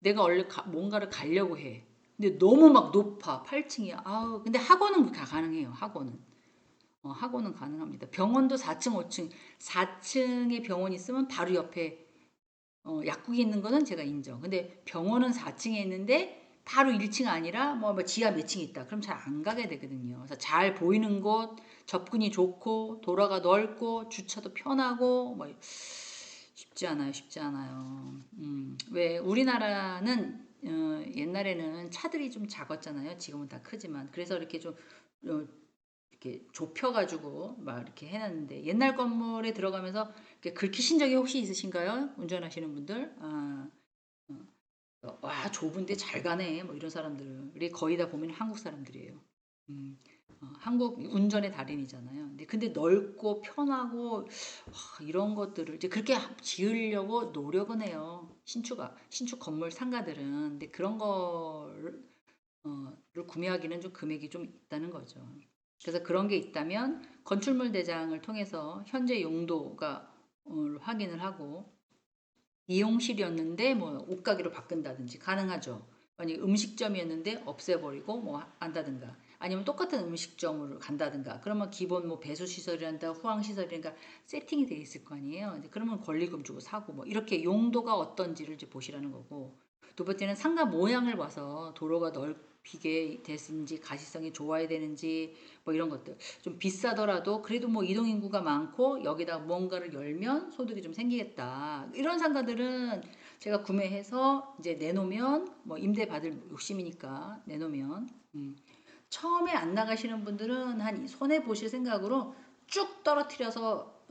내가 원래 뭔가를 가려고 해. 근데 너무 막 높아, 8층이야. 근데 학원은 가능해요. 학원은 가능합니다. 병원도 4층, 5층, 4층에 병원이 있으면 바로 옆에 약국이 있는 거는 제가 인정. 근데 병원은 4층에 있는데 바로 1층 아니라 뭐 지하 몇 층 있다. 그럼 잘 안 가게 되거든요. 그래서 잘 보이는 곳, 접근이 좋고, 도로가 넓고, 주차도 편하고, 뭐 쉽지 않아요. 쉽지 않아요. 왜 우리나라는 옛날에는 차들이 좀 작았잖아요. 지금은 다 크지만. 그래서 이렇게 좀 이렇게 좁혀가지고 막 이렇게 해놨는데, 옛날 건물에 들어가면서 이렇게 긁히신 적이 혹시 있으신가요? 운전하시는 분들? 와, 좁은데 잘 가네. 뭐 이런 사람들이 거의 다 보면 한국 사람들이에요. 음, 한국 운전의 달인이잖아요. 근데 넓고 편하고, 이런 것들을 이제 그렇게 지으려고 노력은 해요. 신축 건물 상가들은. 근데 그런 거를 구매하기는 좀 금액이 좀 있다는 거죠. 그래서 그런 게 있다면 건축물 대장을 통해서 현재 용도가 확인을 하고, 미용실이었는데 뭐 옷가게로 바꾼다든지 가능하죠. 아니 음식점이었는데 없애버리고 뭐 한다든가, 아니면 똑같은 음식점으로 간다든가, 그러면 기본 뭐 배수 시설이란다, 후황 시설이란가 세팅이 돼 있을 거 아니에요. 이제 그러면 권리금 주고 사고, 뭐 이렇게 용도가 어떤지를 이제 보시라는 거고, 두 번째는 상가 모양을 봐서 도로가 넓히게 됐는지, 가시성이 좋아야 되는지, 뭐 이런 것들. 좀 비싸더라도 그래도 뭐 이동 인구가 많고 여기다 무언가를 열면 소득이 좀 생기겠다, 이런 상가들은 제가 구매해서 이제 내놓으면, 뭐 임대 받을 욕심이니까 내놓으면, 처음에 안 나가시는 분들은 한 손해 보실 생각으로 쭉 떨어뜨려서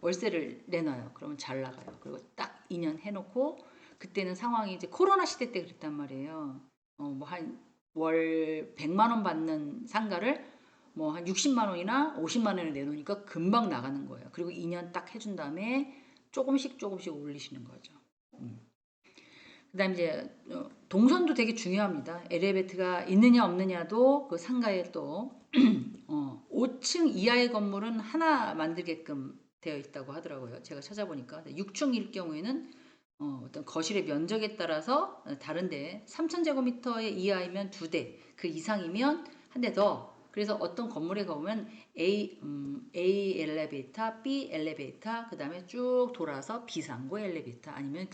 월세를 내놔요. 그러면 잘 나가요. 그리고 딱 2년 해놓고, 그때는 상황이 이제 코로나 시대 때 그랬단 말이에요. 뭐 한 월 100만 원 받는 상가를 뭐 한 60만 원이나 50만 원을 내놓으니까 금방 나가는 거예요. 그리고 2년 딱 해준 다음에 조금씩 조금씩 올리시는 거죠. 그다음에 이제 동선도 되게 중요합니다. 엘리베이터가 있느냐 없느냐도 그 상가에 또 5층 이하의 건물은 하나 만들게끔 되어 있다고 하더라고요. 제가 찾아보니까 6층일 경우에는 어떤 거실의 면적에 따라서 다른데 3,000제곱미터 이하이면 2대, 그 이상이면 한 대 더. 그래서 어떤 건물에 가보면 A 엘리베이터, B 엘리베이터, 그 다음에 쭉 돌아서 비상구 엘리베이터, 아니면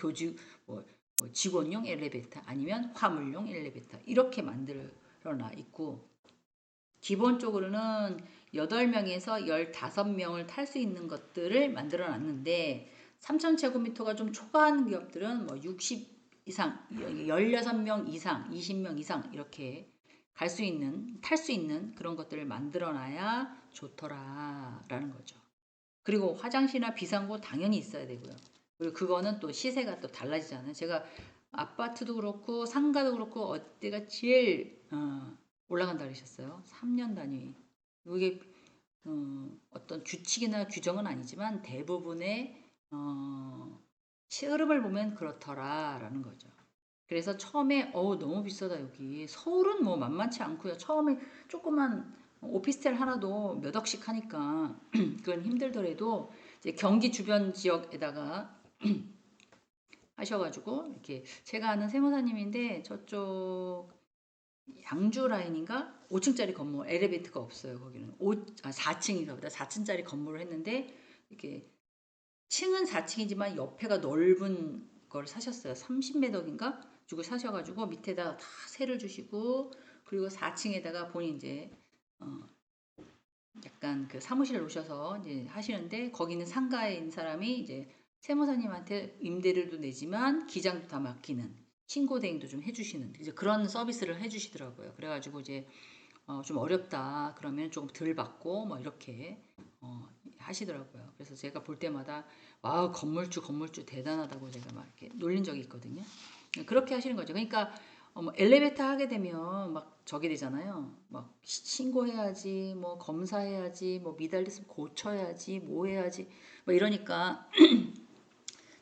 뭐 직원용 엘리베이터, 아니면 화물용 엘리베이터 이렇게 만들어 놔 있고, 기본적으로는 8명에서 15명을 탈 수 있는 것들을 만들어 놨는데, 3,000제곱미터가 좀 초과한 기업들은 뭐 60 이상, 16명 이상, 20명 이상 이렇게 탈 수 있는 그런 것들을 만들어 놔야 좋더라라는 거죠. 그리고 화장실이나 비상구 당연히 있어야 되고요. 그리고 그거는 또 시세가 또 달라지잖아요. 제가 아파트도 그렇고 상가도 그렇고 어때가 제일 올라간다 그러셨어요. 3년 단위. 이게 어떤 규칙이나 규정은 아니지만 대부분의 흐름을 보면 그렇더라라는 거죠. 그래서 처음에 너무 비싸다 여기. 서울은 뭐 만만치 않고요. 처음에 조그만 오피스텔 하나도 몇 억씩 하니까 그건 힘들더라도 이제 경기 주변 지역에다가 하셔가지고, 이렇게 제가 아는 세무사님인데 저쪽 양주 라인인가 5층짜리 건물, 엘리베이터가 없어요. 거기는 4층인가 보다. 4층짜리 건물을 했는데 이렇게 층은 4층이지만 옆에가 넓은 걸 사셨어요. 30m인가 주고 사셔가지고 밑에다가 다 세를 주시고, 그리고 4층에다가 본인 이제 약간 그 사무실을 놓으셔서 이제 하시는데, 거기는 상가에 있는 사람이 이제 세무사님한테 임대료도 내지만 기장도 다 맡기는, 신고 대행도 좀 해주시는 이제 그런 서비스를 해주시더라고요. 그래가지고 이제 좀 어렵다 그러면 조금 덜 받고 뭐 이렇게 하시더라고요. 그래서 제가 볼 때마다 와, 건물주 대단하다고 제가 막 이렇게 놀린 적이 있거든요. 그렇게 하시는 거죠. 그러니까 뭐 엘리베이터 하게 되면 막 저게 되잖아요. 막 신고해야지, 뭐 검사해야지, 뭐 미달렸으면 고쳐야지, 뭐 해야지, 뭐 이러니까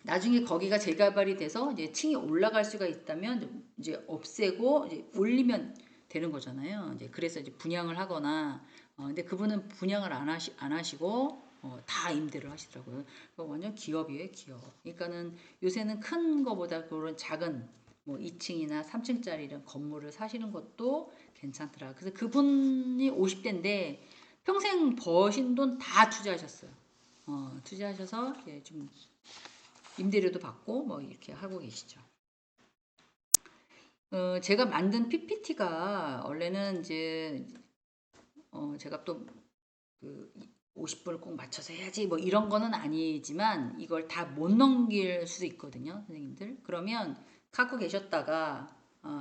나중에 거기가 재개발이 돼서 이제 층이 올라갈 수가 있다면 이제 없애고 이제 올리면 되는 거잖아요. 이제 그래서 이제 분양을 하거나, 근데 그분은 분양을 안 하시고 다 임대를 하시더라고요. 완전 기업이에요, 기업. 그러니까는 요새는 큰 거보다 그런 작은 뭐 2층이나 3층짜리 이런 건물을 사시는 것도 괜찮더라. 그래서 그분이 50대인데 평생 버신 돈 다 투자하셨어요. 투자하셔서 좀 임대료도 받고 뭐 이렇게 하고 계시죠. 제가 만든 PPT가 원래는 이제 제가 또 그 50분을 꼭 맞춰서 해야지 뭐 이런 거는 아니지만 이걸 다 못 넘길 수도 있거든요, 선생님들. 그러면 갖고 계셨다가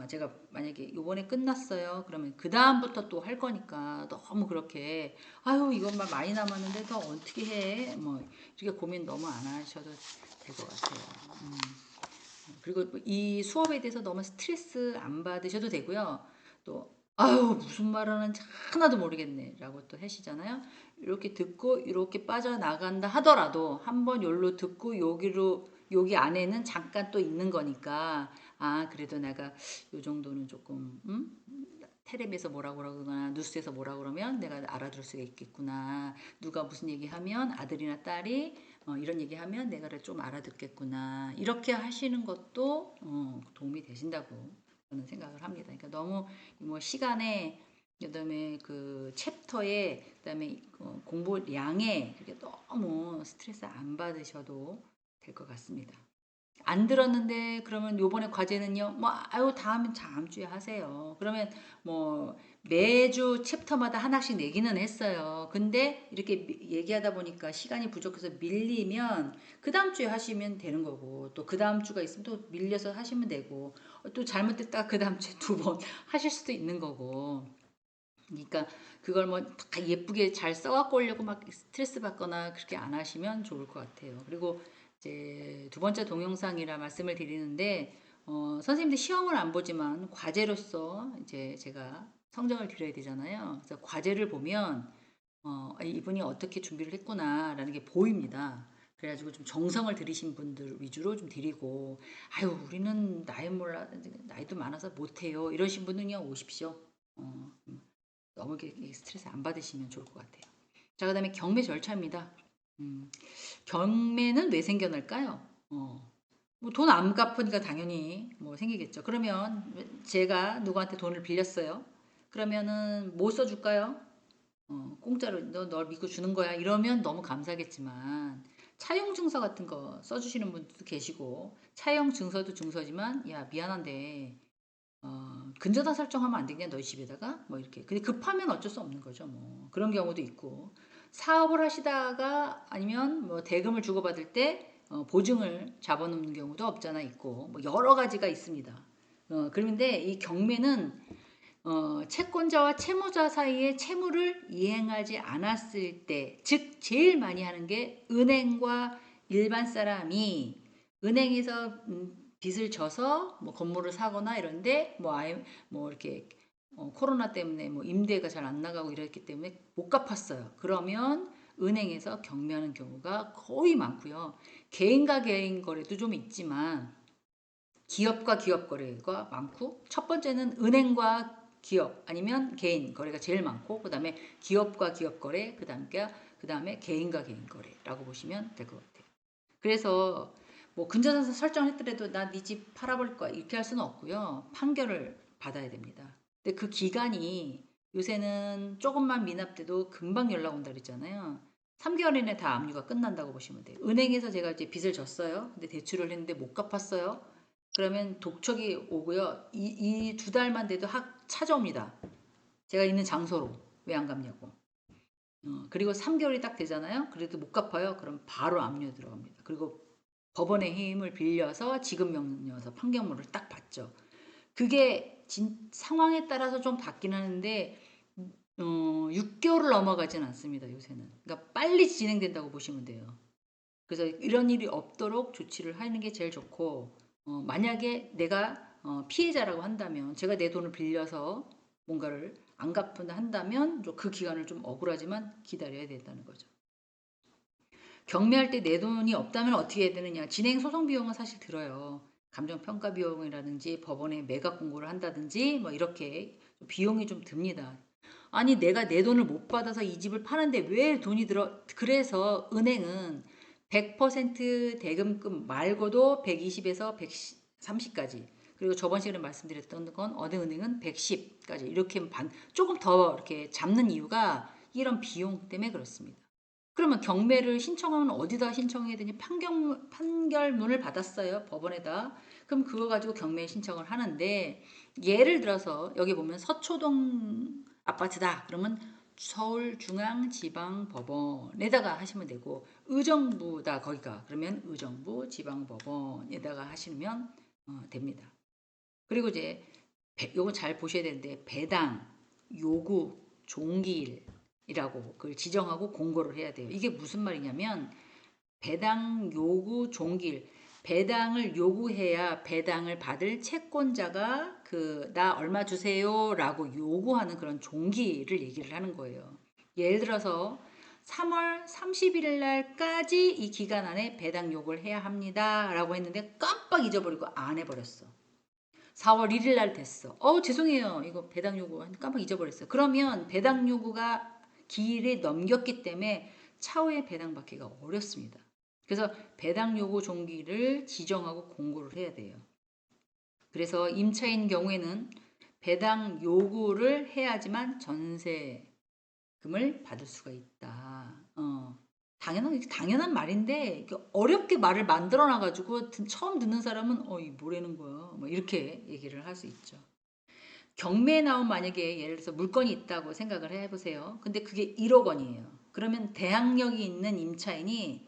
제가 만약에 요번에 끝났어요. 그러면 그 다음부터 또 할 거니까 너무 그렇게 아유 이것만 많이 남았는데 더 어떻게 해? 뭐 이렇게 고민 너무 안 하셔도 될 것 같아요. 그리고 이 수업에 대해서 너무 스트레스 안 받으셔도 되고요. 또 아유 무슨 말하는지 하나도 모르겠네 라고 또 하시잖아요. 이렇게 듣고 이렇게 빠져나간다 하더라도 한번 여기로 듣고 여기 안에는 잠깐 또 있는 거니까, 그래도 내가 요 정도는 조금 텔레비에서 뭐라고 그러거나 뉴스에서 뭐라고 그러면 내가 알아들을 수가 있겠구나. 누가 무슨 얘기하면 아들이나 딸이 이런 얘기하면 내가 좀 알아듣겠구나. 이렇게 하시는 것도 도움이 되신다고 저는 생각을 합니다. 그러니까 너무 뭐 시간에, 그다음에 그 챕터에, 그다음에 공부량에 그렇게 너무 스트레스 안 받으셔도 될 것 같습니다. 안 들었는데 그러면 요번에 과제는요, 뭐 아유 다음 주에 하세요. 그러면 뭐 매주 챕터마다 하나씩 내기는 했어요. 근데 이렇게 얘기하다 보니까 시간이 부족해서 밀리면 그 다음 주에 하시면 되는 거고, 또 그 다음 주가 있으면 또 밀려서 하시면 되고, 또 잘못됐다가 그 다음 주에 2번 하실 수도 있는 거고. 그러니까 그걸 뭐 다 예쁘게 잘 써갖고 오려고 막 스트레스 받거나 그렇게 안 하시면 좋을 것 같아요. 그리고 이제 두 번째 동영상이라 말씀을 드리는데, 선생님들 시험을 안 보지만 과제로서 이제 제가 성적을 드려야 되잖아요. 그래서 과제를 보면 이분이 어떻게 준비를 했구나라는 게 보입니다. 그래가지고 좀 정성을 들이신 분들 위주로 좀 드리고, 아유 우리는 나이도 많아서 못해요 이러신 분은 그냥 오십시오. 너무 이렇게 스트레스 안 받으시면 좋을 것 같아요. 자, 그다음에 경매 절차입니다. 경매는 왜 생겨날까요? 뭐 돈 안 갚으니까 당연히 뭐 생기겠죠. 그러면 제가 누구한테 돈을 빌렸어요. 그러면은 뭐 써줄까요? 공짜로 널 믿고 주는 거야 이러면 너무 감사하겠지만, 차용 증서 같은 거 써주시는 분들도 계시고, 차용 증서도 증서지만 야 미안한데 근저당 설정하면 안 되냐 너희 집에다가 뭐 이렇게. 근데 급하면 어쩔 수 없는 거죠. 뭐 그런 경우도 있고, 사업을 하시다가 아니면 뭐 대금을 주고받을 때 보증을 잡아놓는 경우도 없잖아 있고, 뭐 여러 가지가 있습니다. 그런데 이 경매는 채권자와 채무자 사이에 채무를 이행하지 않았을 때, 즉 제일 많이 하는 게 은행과 일반 사람이 은행에서 빚을 져서 뭐 건물을 사거나 이런데 뭐 이렇게 코로나 때문에 뭐 임대가 잘 안 나가고 이랬기 때문에 못 갚았어요. 그러면 은행에서 경매하는 경우가 거의 많고요. 개인과 개인 거래도 좀 있지만 기업과 기업 거래가 많고, 첫 번째는 은행과 기업 아니면 개인 거래가 제일 많고, 그 다음에 기업과 기업 거래, 그 다음에 개인과 개인 거래라고 보시면 될 것 같아요. 그래서 뭐 근저당서 설정했더라도 나 네 집 팔아볼 거야 이렇게 할 수는 없고요. 판결을 받아야 됩니다. 근데 그 기간이 요새는 조금만 미납돼도 금방 연락 온다 그랬잖아요. 3개월 이내 다 압류가 끝난다고 보시면 돼요. 은행에서 제가 이제 빚을 졌어요. 근데 대출을 했는데 못 갚았어요. 그러면 독촉이 오고요. 이 2달만 돼도 찾아옵니다. 제가 있는 장소로. 왜 안 갚냐고. 그리고 3개월이 딱 되잖아요. 그래도 못 갚아요. 그럼 바로 압류 들어갑니다. 그리고 법원의 힘을 빌려서 지급명령서 판결문을 딱 받죠. 그게 상황에 따라서 좀 받긴 하는데 6개월을 넘어가진 않습니다. 요새는. 그러니까 빨리 진행된다고 보시면 돼요. 그래서 이런 일이 없도록 조치를 하는 게 제일 좋고, 만약에 내가 피해자라고 한다면, 제가 내 돈을 빌려서 뭔가를 안 갚는다 한다면 그 기간을 좀 억울하지만 기다려야 된다는 거죠. 경매할 때 내 돈이 없다면 어떻게 해야 되느냐. 진행 소송 비용은 사실 들어요. 감정평가 비용이라든지 법원에 매각 공고를 한다든지 뭐 이렇게 비용이 좀 듭니다. 아니 내가 내 돈을 못 받아서 이 집을 파는데 왜 돈이 들어. 그래서 은행은 100% 대금급 말고도 120에서 130까지, 그리고 저번 시간에 말씀드렸던 건 어느 은행은 110까지 이렇게 조금 더 이렇게 잡는 이유가 이런 비용 때문에 그렇습니다. 그러면 경매를 신청하면 어디다 신청해야 되니? 판결문을 받았어요. 법원에다. 그럼 그거 가지고 경매 신청을 하는데, 예를 들어서 여기 보면 서초동 아파트다. 그러면 서울중앙지방법원에다가 하시면 되고, 의정부다 거기가. 그러면 의정부 지방법원에다가 하시면 됩니다. 그리고 이제 요거 잘 보셔야 되는데, 배당, 요구, 종기일이라고 그걸 지정하고 공고를 해야 돼요. 이게 무슨 말이냐면 배당, 요구, 종기일. 배당을 요구해야 배당을 받을 채권자가 나 얼마 주세요라고 요구하는 그런 종기를 얘기를 하는 거예요. 예를 들어서 3월 31일 날까지 이 기간 안에 배당 요구를 해야 합니다라고 했는데 깜빡 잊어버리고 안 해버렸어. 4월 1일 날 됐어. 죄송해요. 이거 배당 요구 깜빡 잊어버렸어요. 그러면 배당 요구가 기일을 넘겼기 때문에 차후에 배당 받기가 어렵습니다. 그래서 배당 요구 종기를 지정하고 공고를 해야 돼요. 그래서 임차인 경우에는 배당 요구를 해야지만 전세금을 받을 수가 있다. 당연한 말인데 어렵게 말을 만들어 놔가지고 처음 듣는 사람은 이 뭐라는 거야 뭐 이렇게 얘기를 할 수 있죠. 경매에 나온 만약에 예를 들어서 물건이 있다고 생각을 해보세요. 근데 그게 1억 원이에요. 그러면 대항력이 있는 임차인이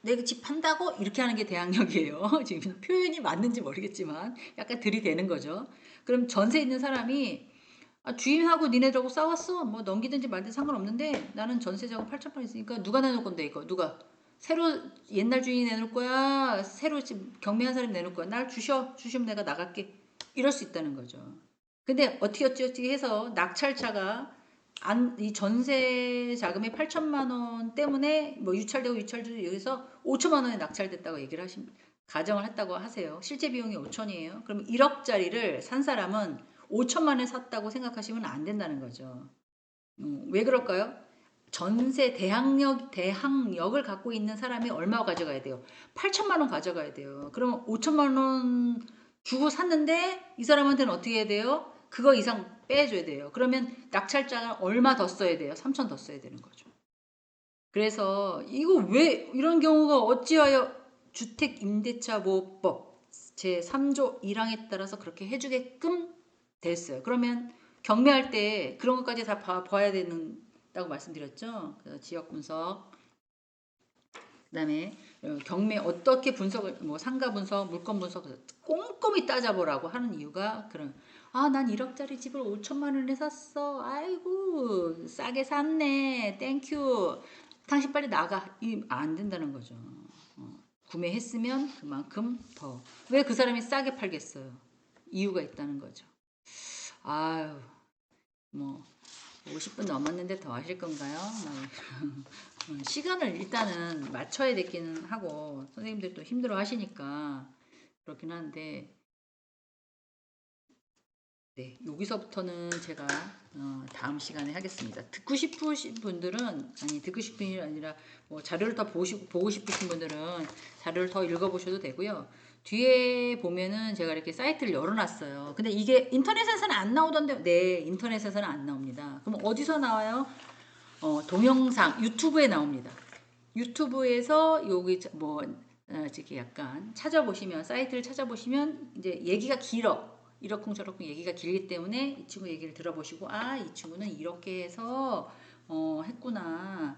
내가 집 판다고 이렇게 하는 게 대항력이에요. 지금 표현이 맞는지 모르겠지만 약간 들이대는 거죠. 그럼 전세 있는 사람이 주인하고 니네들하고 싸웠어. 뭐 넘기든지 말든지 상관없는데 나는 전세 자금 8,800 있으니까 누가 내놓을 건데 이거 누가 새로 옛날 주인이 내놓을 거야. 새로 지금 경매한 사람이 내놓을 거야. 날 주시면 내가 나갈게. 이럴 수 있다는 거죠. 근데 어떻게 해서 낙찰자가 이 전세 자금이 8천만 원 때문에 뭐 유찰되고 여기서 5천만 원에 낙찰됐다고 얘기를 가정을 했다고 하세요. 실제 비용이 5천이에요. 그럼 1억짜리를 산 사람은 5천만 원에 샀다고 생각하시면 안 된다는 거죠. 왜 그럴까요? 전세 대항력을 갖고 있는 사람이 얼마 가져가야 돼요? 8천만 원 가져가야 돼요. 그러면 5천만 원 주고 샀는데 이 사람한테는 어떻게 해야 돼요? 그거 이상 빼줘야 돼요. 그러면 낙찰자가 얼마 더 써야 돼요? 3천 더 써야 되는 거죠. 그래서 이거 왜 이런 경우가 어찌하여 주택임대차보호법 제3조 1항에 따라서 그렇게 해주게끔 됐어요. 그러면 경매할 때 그런 것까지 다 봐야 된다고 말씀드렸죠. 지역 분석, 그다음에 경매 어떻게 분석을 뭐 상가 분석, 물건 분석 꼼꼼히 따져보라고 하는 이유가 그런 난 1억짜리 집을 5천만 원에 샀어. 아이고 싸게 샀네. 땡큐. 당신 빨리 나가. 안 된다는 거죠. 구매했으면 그만큼 더. 왜 그 사람이 싸게 팔겠어요? 이유가 있다는 거죠. 아유, 뭐 50분 넘었는데 더 하실 건가요? 시간을 일단은 맞춰야 되기는 하고 선생님들도 힘들어 하시니까 그렇긴 한데 네, 여기서부터는 제가 다음 시간에 하겠습니다. 듣고 싶으신 분들은 듣고 싶은 게 아니라 뭐 자료를 더 보고 싶으신 분들은 자료를 더 읽어보셔도 되고요. 뒤에 보면은 제가 이렇게 사이트를 열어놨어요. 근데 이게 인터넷에서는 안 나오던데, 네, 인터넷에서는 안 나옵니다. 그럼 어디서 나와요? 동영상 유튜브에 나옵니다. 유튜브에서 여기 뭐 저기 약간 찾아보시면 사이트를 찾아보시면 이제 얘기가 길어. 이러쿵저러쿵 얘기가 길기 때문에 이 친구 얘기를 들어보시고 이 친구는 이렇게 해서 했구나,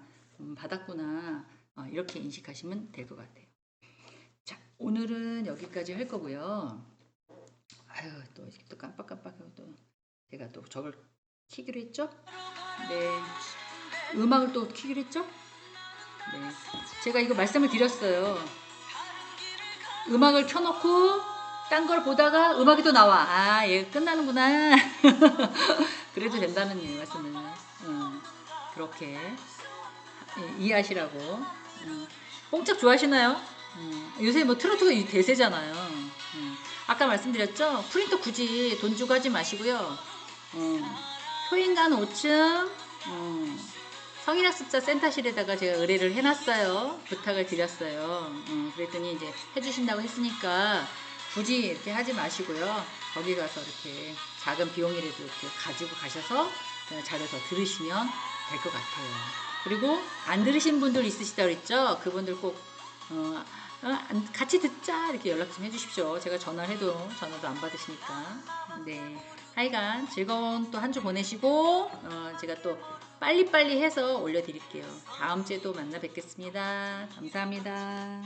받았구나, 이렇게 인식하시면 될 것 같아요. 자, 오늘은 여기까지 할 거고요. 아유, 또 깜빡깜빡하고 또 제가 또 저걸 키기로 했죠? 네, 음악을 또 키기로 했죠? 네, 제가 이거 말씀을 드렸어요. 음악을 켜놓고 딴 걸 보다가 음악이 또 나와. 얘 끝나는구나. 그래도 된다는 말씀을 그렇게 이해하시라고. 뽕짝 좋아하시나요? 요새 뭐 트로트가 대세잖아요. 아까 말씀드렸죠? 프린터 굳이 돈 주고 하지 마시고요. 효인관 5층 성인학습자 센터실에다가 제가 의뢰를 해놨어요. 부탁을 드렸어요. 그랬더니 이제 해주신다고 했으니까 굳이 이렇게 하지 마시고요. 거기 가서 이렇게 작은 비용이라도 이렇게 가지고 가셔서 자료 더 들으시면 될 것 같아요. 그리고 안 들으신 분들 있으시다 그랬죠? 그분들 꼭 같이 듣자 이렇게 연락 좀 해주십시오. 제가 전화를 해도 전화도 안 받으시니까. 네, 하여간 즐거운 또 한 주 보내시고 제가 또 빨리빨리 해서 올려드릴게요. 다음 주에 또 만나 뵙겠습니다. 감사합니다.